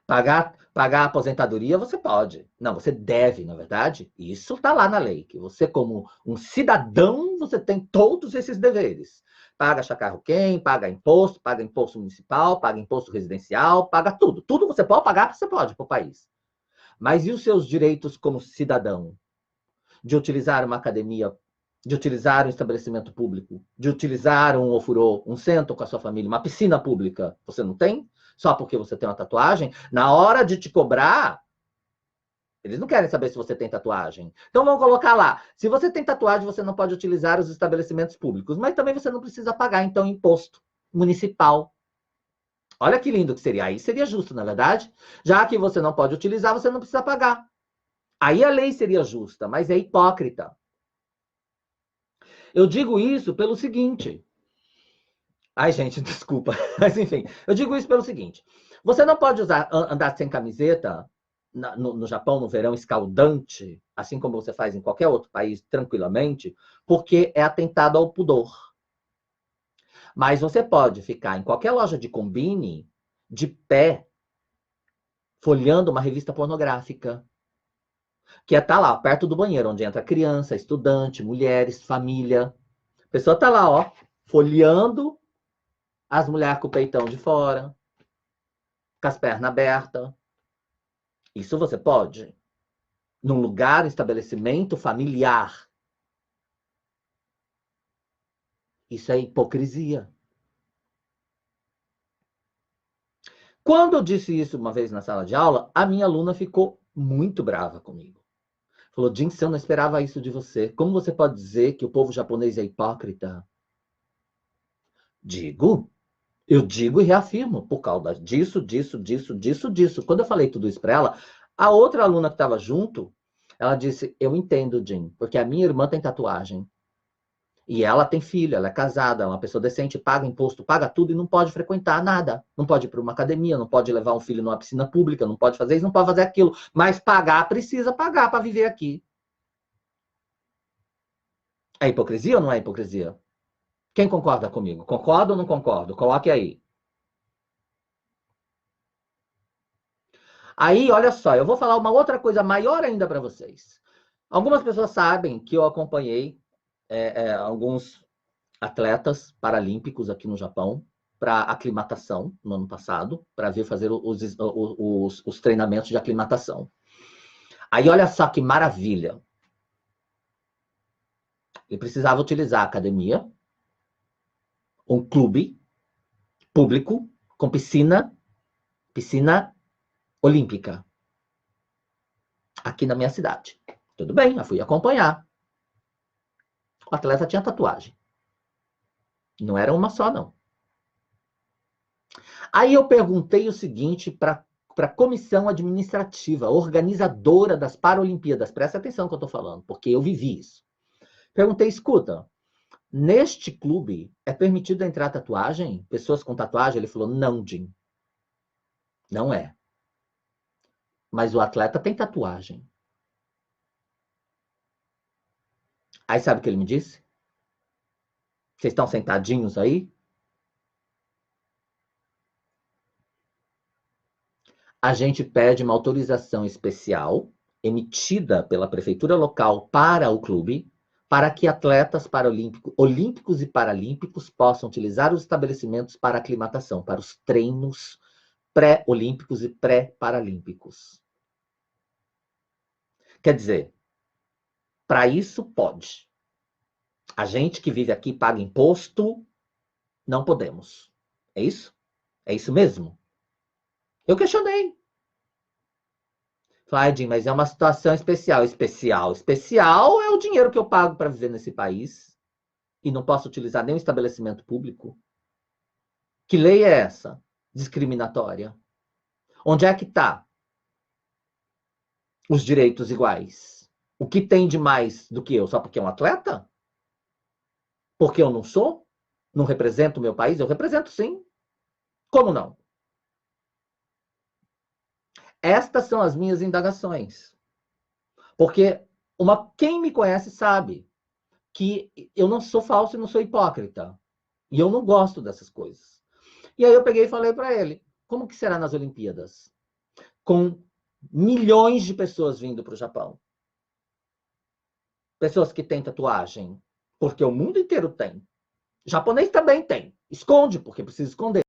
Pagar a aposentadoria você pode. Não, você deve, na verdade. Isso está lá na lei, que você, como um cidadão, você tem todos esses deveres. Paga chacarro-quem, paga imposto municipal, paga imposto residencial, paga tudo. Tudo você pode para o país. Mas e os seus direitos como cidadão? De utilizar uma academia, de utilizar um estabelecimento público, de utilizar um ofurô, um centro com a sua família, uma piscina pública, você não tem? Só porque você tem uma tatuagem? Na hora de te cobrar, eles não querem saber se você tem tatuagem. Então vamos colocar lá. Se você tem tatuagem, você não pode utilizar os estabelecimentos públicos, mas também você não precisa pagar, então, imposto municipal. Olha que lindo que seria. Aí seria justo, na verdade. Já que você não pode utilizar, você não precisa pagar. Aí a lei seria justa, mas é hipócrita. Eu digo isso pelo seguinte. Ai, gente, desculpa. Mas enfim, eu digo isso pelo seguinte: você não pode andar sem camiseta no Japão, no verão escaldante, assim como você faz em qualquer outro país, tranquilamente, porque é atentado ao pudor. Mas você pode ficar em qualquer loja de combine, de pé, folheando uma revista pornográfica, que está lá, perto do banheiro, onde entra criança, estudante, mulheres, família. A pessoa está lá, ó, folheando as mulheres com o peitão de fora, com as pernas abertas. Isso você pode. Num lugar, estabelecimento familiar. Isso é hipocrisia. Quando eu disse isso uma vez na sala de aula, a minha aluna ficou muito brava comigo. Falou, Jinx, eu não esperava isso de você. Como você pode dizer que o povo japonês é hipócrita? Digo, eu digo e reafirmo, por causa disso, disso, disso, disso, disso. Quando eu falei tudo isso para ela, a outra aluna que estava junto, ela disse, eu entendo, Jim, porque a minha irmã tem tatuagem. E ela tem filho, ela é casada, é uma pessoa decente, paga imposto, paga tudo e não pode frequentar nada. Não pode ir para uma academia, não pode levar um filho numa piscina pública, não pode fazer isso, não pode fazer aquilo. Mas pagar, precisa pagar para viver aqui. É hipocrisia ou não é hipocrisia? Quem concorda comigo? Concordo ou não concordo? Coloque aí. Aí, olha só, eu vou falar uma outra coisa maior ainda para vocês. Algumas pessoas sabem que eu acompanhei alguns atletas paralímpicos aqui no Japão para aclimatação no ano passado, para vir fazer os treinamentos de aclimatação. Aí, olha só que maravilha. Ele precisava utilizar a academia, um clube público com piscina olímpica, aqui na minha cidade. Tudo bem, eu fui acompanhar. O atleta tinha tatuagem. Não era uma só, não. Aí eu perguntei o seguinte para a comissão administrativa, organizadora das Paralimpíadas. Presta atenção no que eu estou falando, porque eu vivi isso. Perguntei, escuta, neste clube é permitido entrar tatuagem? Pessoas com tatuagem? Ele falou, não, Jim. Não é. Mas o atleta tem tatuagem. Aí sabe o que ele me disse? Vocês estão sentadinhos aí? A gente pede uma autorização especial emitida pela prefeitura local para o clube, para que atletas olímpicos e paralímpicos possam utilizar os estabelecimentos para aclimatação, para os treinos pré-olímpicos e pré-paralímpicos. Quer dizer, para isso pode. A gente que vive aqui paga imposto, não podemos. É isso? É isso mesmo? Eu questionei. Falei, Jim, mas é uma situação especial. Especial é o dinheiro que eu pago para viver nesse país e não posso utilizar nenhum estabelecimento público. Que lei é essa? Discriminatória. Onde é que está os direitos iguais? O que tem de mais do que eu? Só porque é um atleta? Porque eu não sou? Não represento o meu país? Eu represento sim. Como não? Estas são as minhas indagações. Porque quem me conhece sabe que eu não sou falso e não sou hipócrita. E eu não gosto dessas coisas. E aí eu peguei e falei para ele, como que será nas Olimpíadas? Com milhões de pessoas vindo para o Japão. Pessoas que têm tatuagem, porque o mundo inteiro tem. O japonês também tem. Esconde, porque precisa esconder.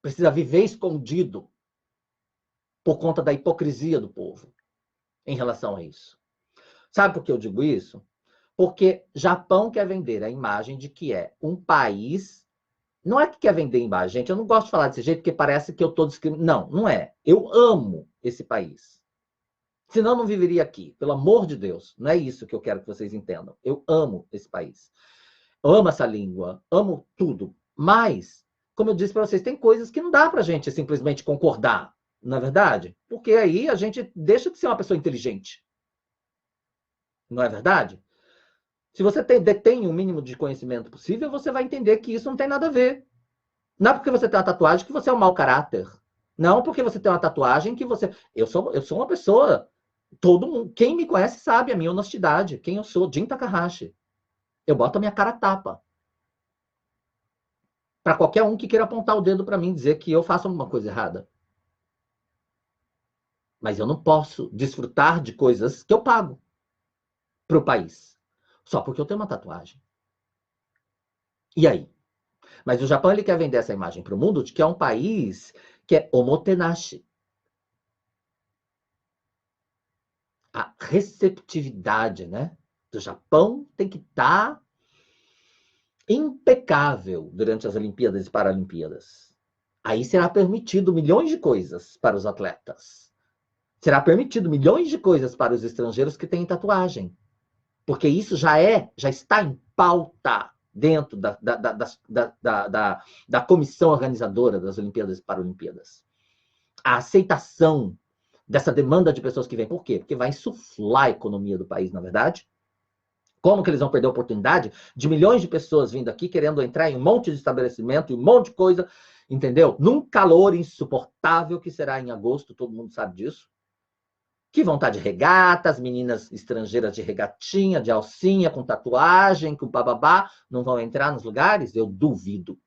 Precisa viver escondido por conta da hipocrisia do povo em relação a isso. Sabe por que eu digo isso? Porque Japão quer vender a imagem de que é um país. Não é que quer vender imagem, gente. Eu não gosto de falar desse jeito, porque parece que eu estou discriminando. Não, não é. Eu amo esse país. Senão, não viveria aqui. Pelo amor de Deus. Não é isso que eu quero que vocês entendam. Eu amo esse país. Eu amo essa língua. Amo tudo. Mas, como eu disse para vocês, tem coisas que não dá para a gente simplesmente concordar. Não é verdade? Porque aí a gente deixa de ser uma pessoa inteligente. Não é verdade? Se você detém o mínimo de conhecimento possível, você vai entender que isso não tem nada a ver. Não é porque você tem uma tatuagem que você é um mau caráter. Não porque você tem uma tatuagem que você... Eu sou uma pessoa... Todo mundo... Quem me conhece sabe a minha honestidade. Quem eu sou, Jin Takahashi. Eu boto a minha cara a tapa. Para qualquer um que queira apontar o dedo para mim e dizer que eu faço alguma coisa errada. Mas eu não posso desfrutar de coisas que eu pago para o país. Só porque eu tenho uma tatuagem. E aí? Mas o Japão ele quer vender essa imagem para o mundo de que é um país que é omotenashi. A receptividade, né, do Japão tem que estar impecável durante as Olimpíadas e Paralimpíadas. Aí será permitido milhões de coisas para os atletas. Será permitido milhões de coisas para os estrangeiros que têm tatuagem. Porque isso já está em pauta dentro da comissão organizadora das Olimpíadas e Paralimpíadas. A aceitação dessa demanda de pessoas que vêm. Por quê? Porque vai insuflar a economia do país, na verdade. Como que eles vão perder a oportunidade de milhões de pessoas vindo aqui querendo entrar em um monte de estabelecimento e um monte de coisa, entendeu? Num calor insuportável que será em agosto, todo mundo sabe disso. Que vão estar de regata, as meninas estrangeiras de regatinha, de alcinha, com tatuagem, com bababá, não vão entrar nos lugares? Eu duvido.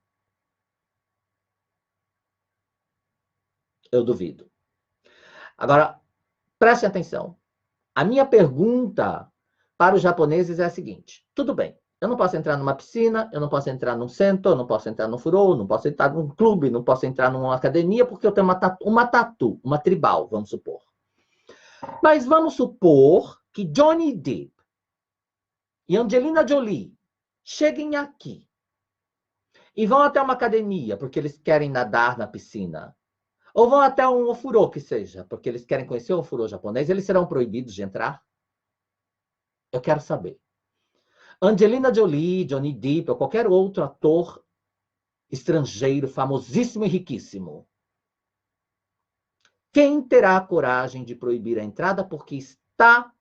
Eu duvido. Agora, preste atenção. A minha pergunta para os japoneses é a seguinte: tudo bem, eu não posso entrar numa piscina, eu não posso entrar num centro, eu não posso entrar num furô, não posso entrar num clube, não posso entrar numa academia, porque eu tenho uma tatu, uma tribal, vamos supor. Mas vamos supor que Johnny Depp e Angelina Jolie cheguem aqui e vão até uma academia porque eles querem nadar na piscina. Ou vão até um ofurô que seja, porque eles querem conhecer o ofurô japonês, eles serão proibidos de entrar? Eu quero saber. Angelina Jolie, Johnny Depp ou qualquer outro ator estrangeiro famosíssimo e riquíssimo. Quem terá a coragem de proibir a entrada porque está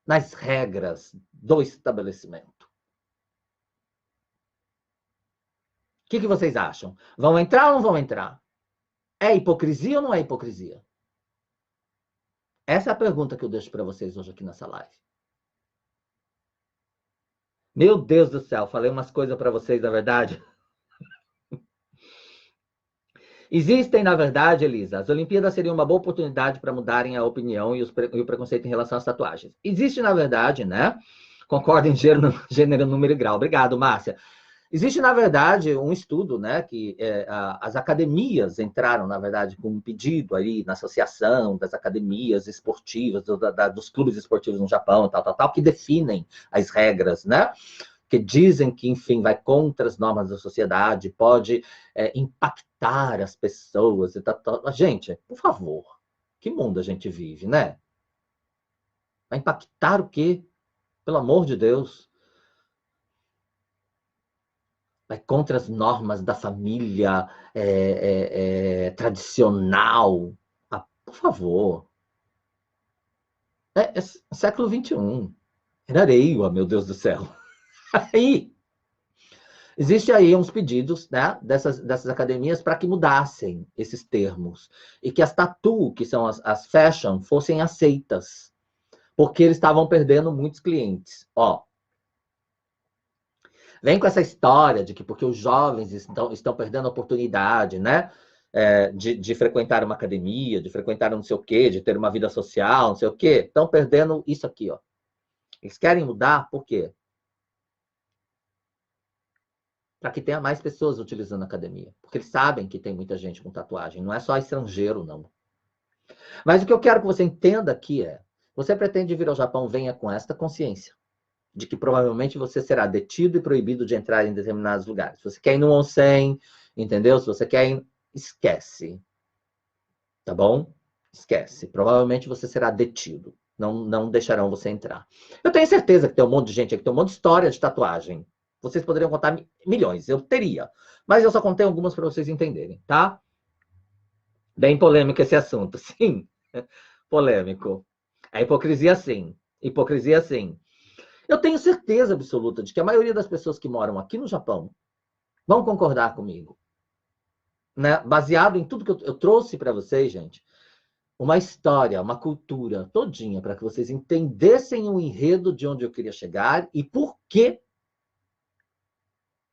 nas regras do estabelecimento? O que vocês acham? Vão entrar ou não vão entrar? É hipocrisia ou não é hipocrisia? Essa é a pergunta que eu deixo para vocês hoje aqui nessa live. Meu Deus do céu, falei umas coisas para vocês, na verdade. Existem, na verdade, Elisa, as Olimpíadas seriam uma boa oportunidade para mudarem a opinião e o preconceito em relação às tatuagens. Existe, na verdade, né? Concordo em gênero, número e grau. Obrigado, Márcia. Existe, na verdade, um estudo, né, que as academias entraram, na verdade, com um pedido aí na associação das academias esportivas, dos clubes esportivos no Japão, tal, que definem as regras, né? Que dizem que, enfim, vai contra as normas da sociedade, pode impactar as pessoas e tal. Gente, por favor, que mundo a gente vive, né? Vai impactar o quê? Pelo amor de Deus. Vai contra as normas da família tradicional. Ah, por favor. É século XXI. Era areia, meu Deus do céu. Aí, existe aí uns pedidos, né, dessas academias para que mudassem esses termos. E que as tatu, que são as fashion, fossem aceitas. Porque eles estavam perdendo muitos clientes. Ó, Vem com essa história de que porque os jovens estão perdendo a oportunidade, né? De frequentar uma academia, de frequentar não sei o quê, de ter uma vida social, não sei o quê. Estão perdendo isso aqui, ó. Eles querem mudar, por quê? Para que tenha mais pessoas utilizando a academia. Porque eles sabem que tem muita gente com tatuagem. Não é só estrangeiro, não. Mas o que eu quero que você entenda aqui é: você pretende vir ao Japão, venha com esta consciência de que provavelmente você será detido e proibido de entrar em determinados lugares. Se você quer ir no onsen, entendeu? Se você quer ir, esquece. Tá bom? Esquece. Provavelmente você será detido. Não deixarão você entrar. Eu tenho certeza que tem um monte de gente aqui, tem um monte de história de tatuagem. Vocês poderiam contar milhões, eu teria. Mas eu só contei algumas para vocês entenderem, tá? Bem polêmico esse assunto, sim. Polêmico. A hipocrisia, sim. Hipocrisia, sim. Eu tenho certeza absoluta de que a maioria das pessoas que moram aqui no Japão vão concordar comigo. Né? Baseado em tudo que eu trouxe para vocês, gente, uma história, uma cultura todinha, para que vocês entendessem o enredo de onde eu queria chegar e por que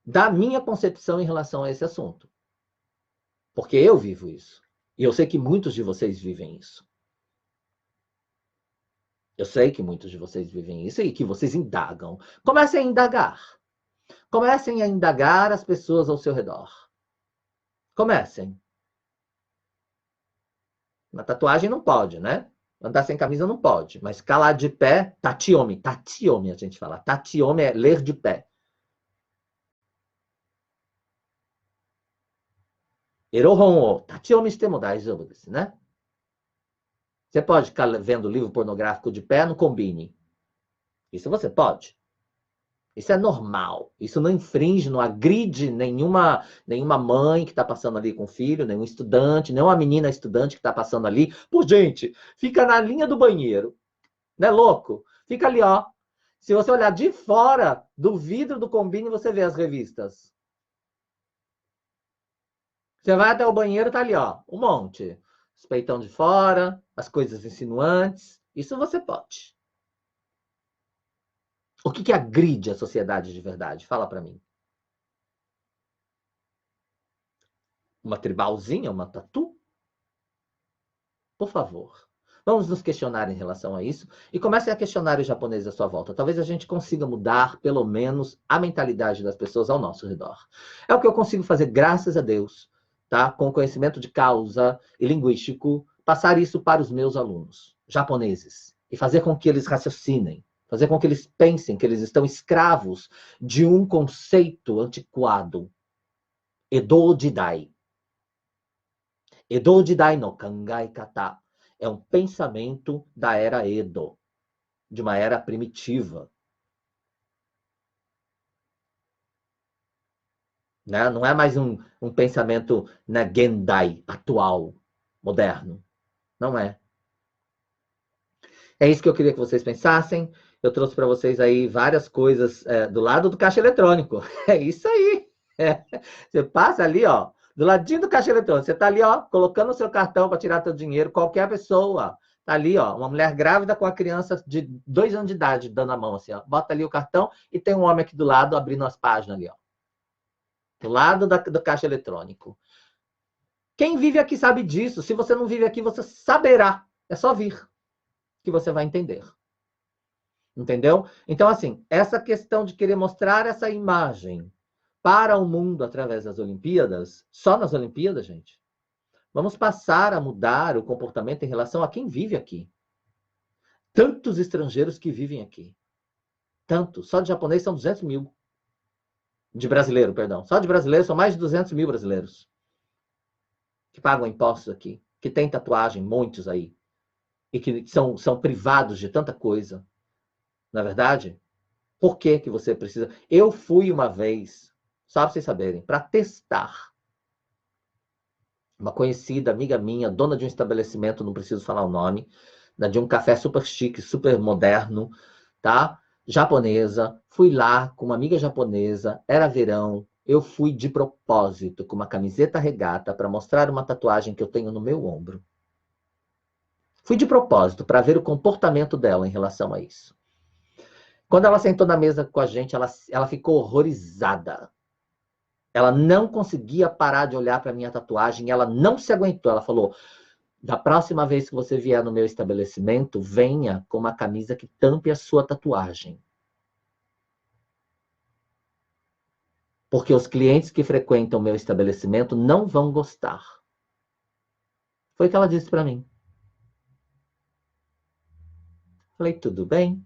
da minha concepção em relação a esse assunto. Porque eu vivo isso. E eu sei que muitos de vocês vivem isso. Eu sei que muitos de vocês vivem isso e que vocês indagam. Comecem a indagar. Comecem a indagar as pessoas ao seu redor. Comecem. Na tatuagem não pode, né? Andar sem camisa não pode. Mas calar de pé, tatiomi. Tatiomi a gente fala. Tatiomi é ler de pé. Erohon o tatiomi shite daijoubu desu, né? Você pode ficar vendo livro pornográfico de pé no Combine. Isso você pode. Isso é normal. Isso não infringe, não agride nenhuma mãe que está passando ali com o filho, nenhum estudante, nenhuma menina estudante que está passando ali. Por gente, fica na linha do banheiro. Não é louco? Fica ali, ó. Se você olhar de fora do vidro do Combine, você vê as revistas. Você vai até o banheiro, tá ali, ó. Um monte. Os peitão de fora, as coisas insinuantes. Isso você pode. O que agride a sociedade de verdade? Fala para mim. Uma tribalzinha, uma tatu? Por favor. Vamos nos questionar em relação a isso e comecem a questionar os japoneses à sua volta. Talvez a gente consiga mudar, pelo menos, a mentalidade das pessoas ao nosso redor. É o que eu consigo fazer, graças a Deus, tá? Com conhecimento de causa e linguístico, passar isso para os meus alunos japoneses e fazer com que eles raciocinem, fazer com que eles pensem que eles estão escravos de um conceito antiquado. Edo Jidai. Edo Jidai no Kangai Kata. É um pensamento da era Edo, de uma era primitiva. Né? Não é mais um pensamento, né, Gendai, atual, moderno. Não é. É isso que eu queria que vocês pensassem. Eu trouxe para vocês aí várias coisas do lado do caixa eletrônico. É isso aí. É. Você passa ali, ó, do ladinho do caixa eletrônico. Você está ali, ó, colocando o seu cartão para tirar seu dinheiro. Qualquer pessoa está ali, ó, uma mulher grávida com a criança de 2 anos de idade dando a mão assim, ó. Bota ali o cartão e tem um homem aqui do lado abrindo as páginas ali, ó. Do lado do caixa eletrônico. Quem vive aqui sabe disso. Se você não vive aqui, você saberá. É só vir que você vai entender. Entendeu? Então, assim, essa questão de querer mostrar essa imagem para o mundo através das Olimpíadas, só nas Olimpíadas, gente, vamos passar a mudar o comportamento em relação a quem vive aqui. Tantos estrangeiros que vivem aqui. Tanto. Só de japonês são 200 mil. De brasileiro, perdão. Só de brasileiro são mais de 200 mil brasileiros que pagam impostos aqui, que têm tatuagem, muitos aí, e que são privados de tanta coisa. Na verdade, por que você precisa? Eu fui uma vez, só para vocês saberem, para testar. Uma conhecida, amiga minha, dona de um estabelecimento, não preciso falar o nome, de um café super chique, super moderno, tá? Japonesa. Fui lá com uma amiga japonesa, era verão. Eu fui de propósito, com uma camiseta regata, para mostrar uma tatuagem que eu tenho no meu ombro. Fui de propósito, para ver o comportamento dela em relação a isso. Quando ela sentou na mesa com a gente, ela ficou horrorizada. Ela não conseguia parar de olhar para minha tatuagem, ela não se aguentou. Ela falou: da próxima vez que você vier no meu estabelecimento, venha com uma camisa que tampe a sua tatuagem. Porque os clientes que frequentam o meu estabelecimento não vão gostar. Foi o que ela disse para mim. Falei: tudo bem.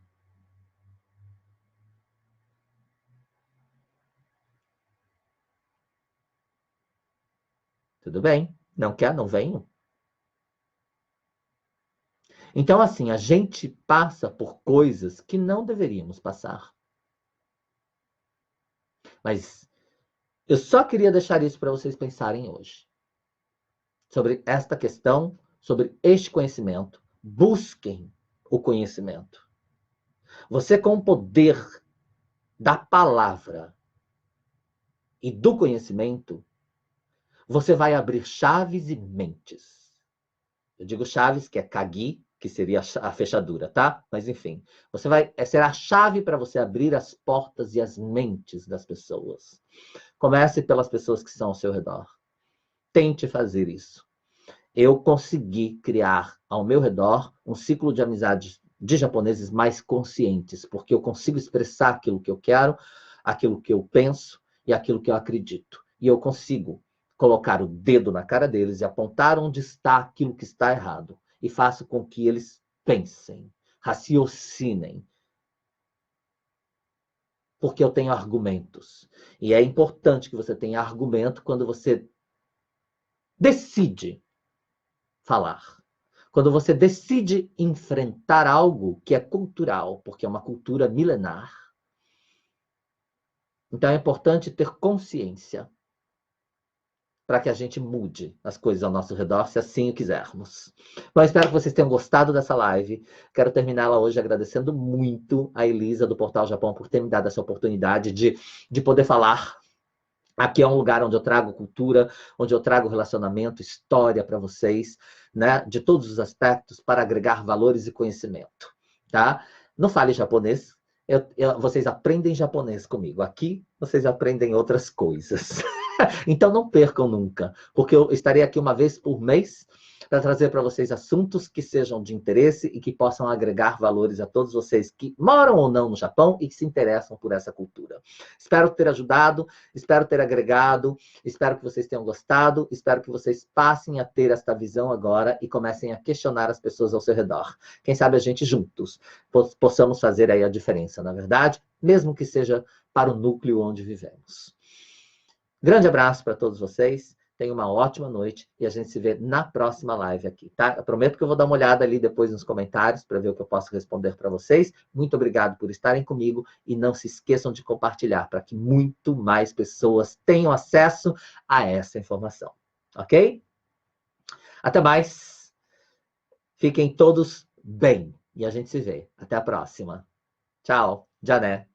Tudo bem. Não quer? Não venho. Então, assim, a gente passa por coisas que não deveríamos passar. Mas eu só queria deixar isso para vocês pensarem hoje. Sobre esta questão, sobre este conhecimento. Busquem o conhecimento. Você, com o poder da palavra e do conhecimento, você vai abrir chaves e mentes. Eu digo chaves, que é kagi, que seria a fechadura, tá? Mas enfim, você vai ser a chave para você abrir as portas e as mentes das pessoas. Comece pelas pessoas que estão ao seu redor. Tente fazer isso. Eu consegui criar ao meu redor um ciclo de amizades de japoneses mais conscientes, porque eu consigo expressar aquilo que eu quero, aquilo que eu penso e aquilo que eu acredito. E eu consigo colocar o dedo na cara deles e apontar onde está aquilo que está errado. E faço com que eles pensem, raciocinem, porque eu tenho argumentos. E é importante que você tenha argumento quando você decide falar. Quando você decide enfrentar algo que é cultural, porque é uma cultura milenar, então é importante ter consciência para que a gente mude as coisas ao nosso redor, se assim o quisermos. Bom, espero que vocês tenham gostado dessa live. Quero terminá-la hoje agradecendo muito a Elisa do Portal Japão por ter me dado essa oportunidade de poder falar. Aqui é um lugar onde eu trago cultura, onde eu trago relacionamento, história para vocês, né? De todos os aspectos, para agregar valores e conhecimento, tá? Não fale japonês, vocês aprendem japonês comigo. Aqui, vocês aprendem outras coisas. Então, não percam nunca, porque eu estarei aqui uma vez por mês para trazer para vocês assuntos que sejam de interesse e que possam agregar valores a todos vocês que moram ou não no Japão e que se interessam por essa cultura. Espero ter ajudado, espero ter agregado, espero que vocês tenham gostado, espero que vocês passem a ter esta visão agora e comecem a questionar as pessoas ao seu redor. Quem sabe a gente juntos possamos fazer aí a diferença, na verdade, mesmo que seja para o núcleo onde vivemos. Grande abraço para todos vocês. Tenham uma ótima noite e a gente se vê na próxima live aqui, tá? Eu prometo que eu vou dar uma olhada ali depois nos comentários para ver o que eu posso responder para vocês. Muito obrigado por estarem comigo e não se esqueçam de compartilhar para que muito mais pessoas tenham acesso a essa informação, ok? Até mais. Fiquem todos bem e a gente se vê. Até a próxima. Tchau. Jané.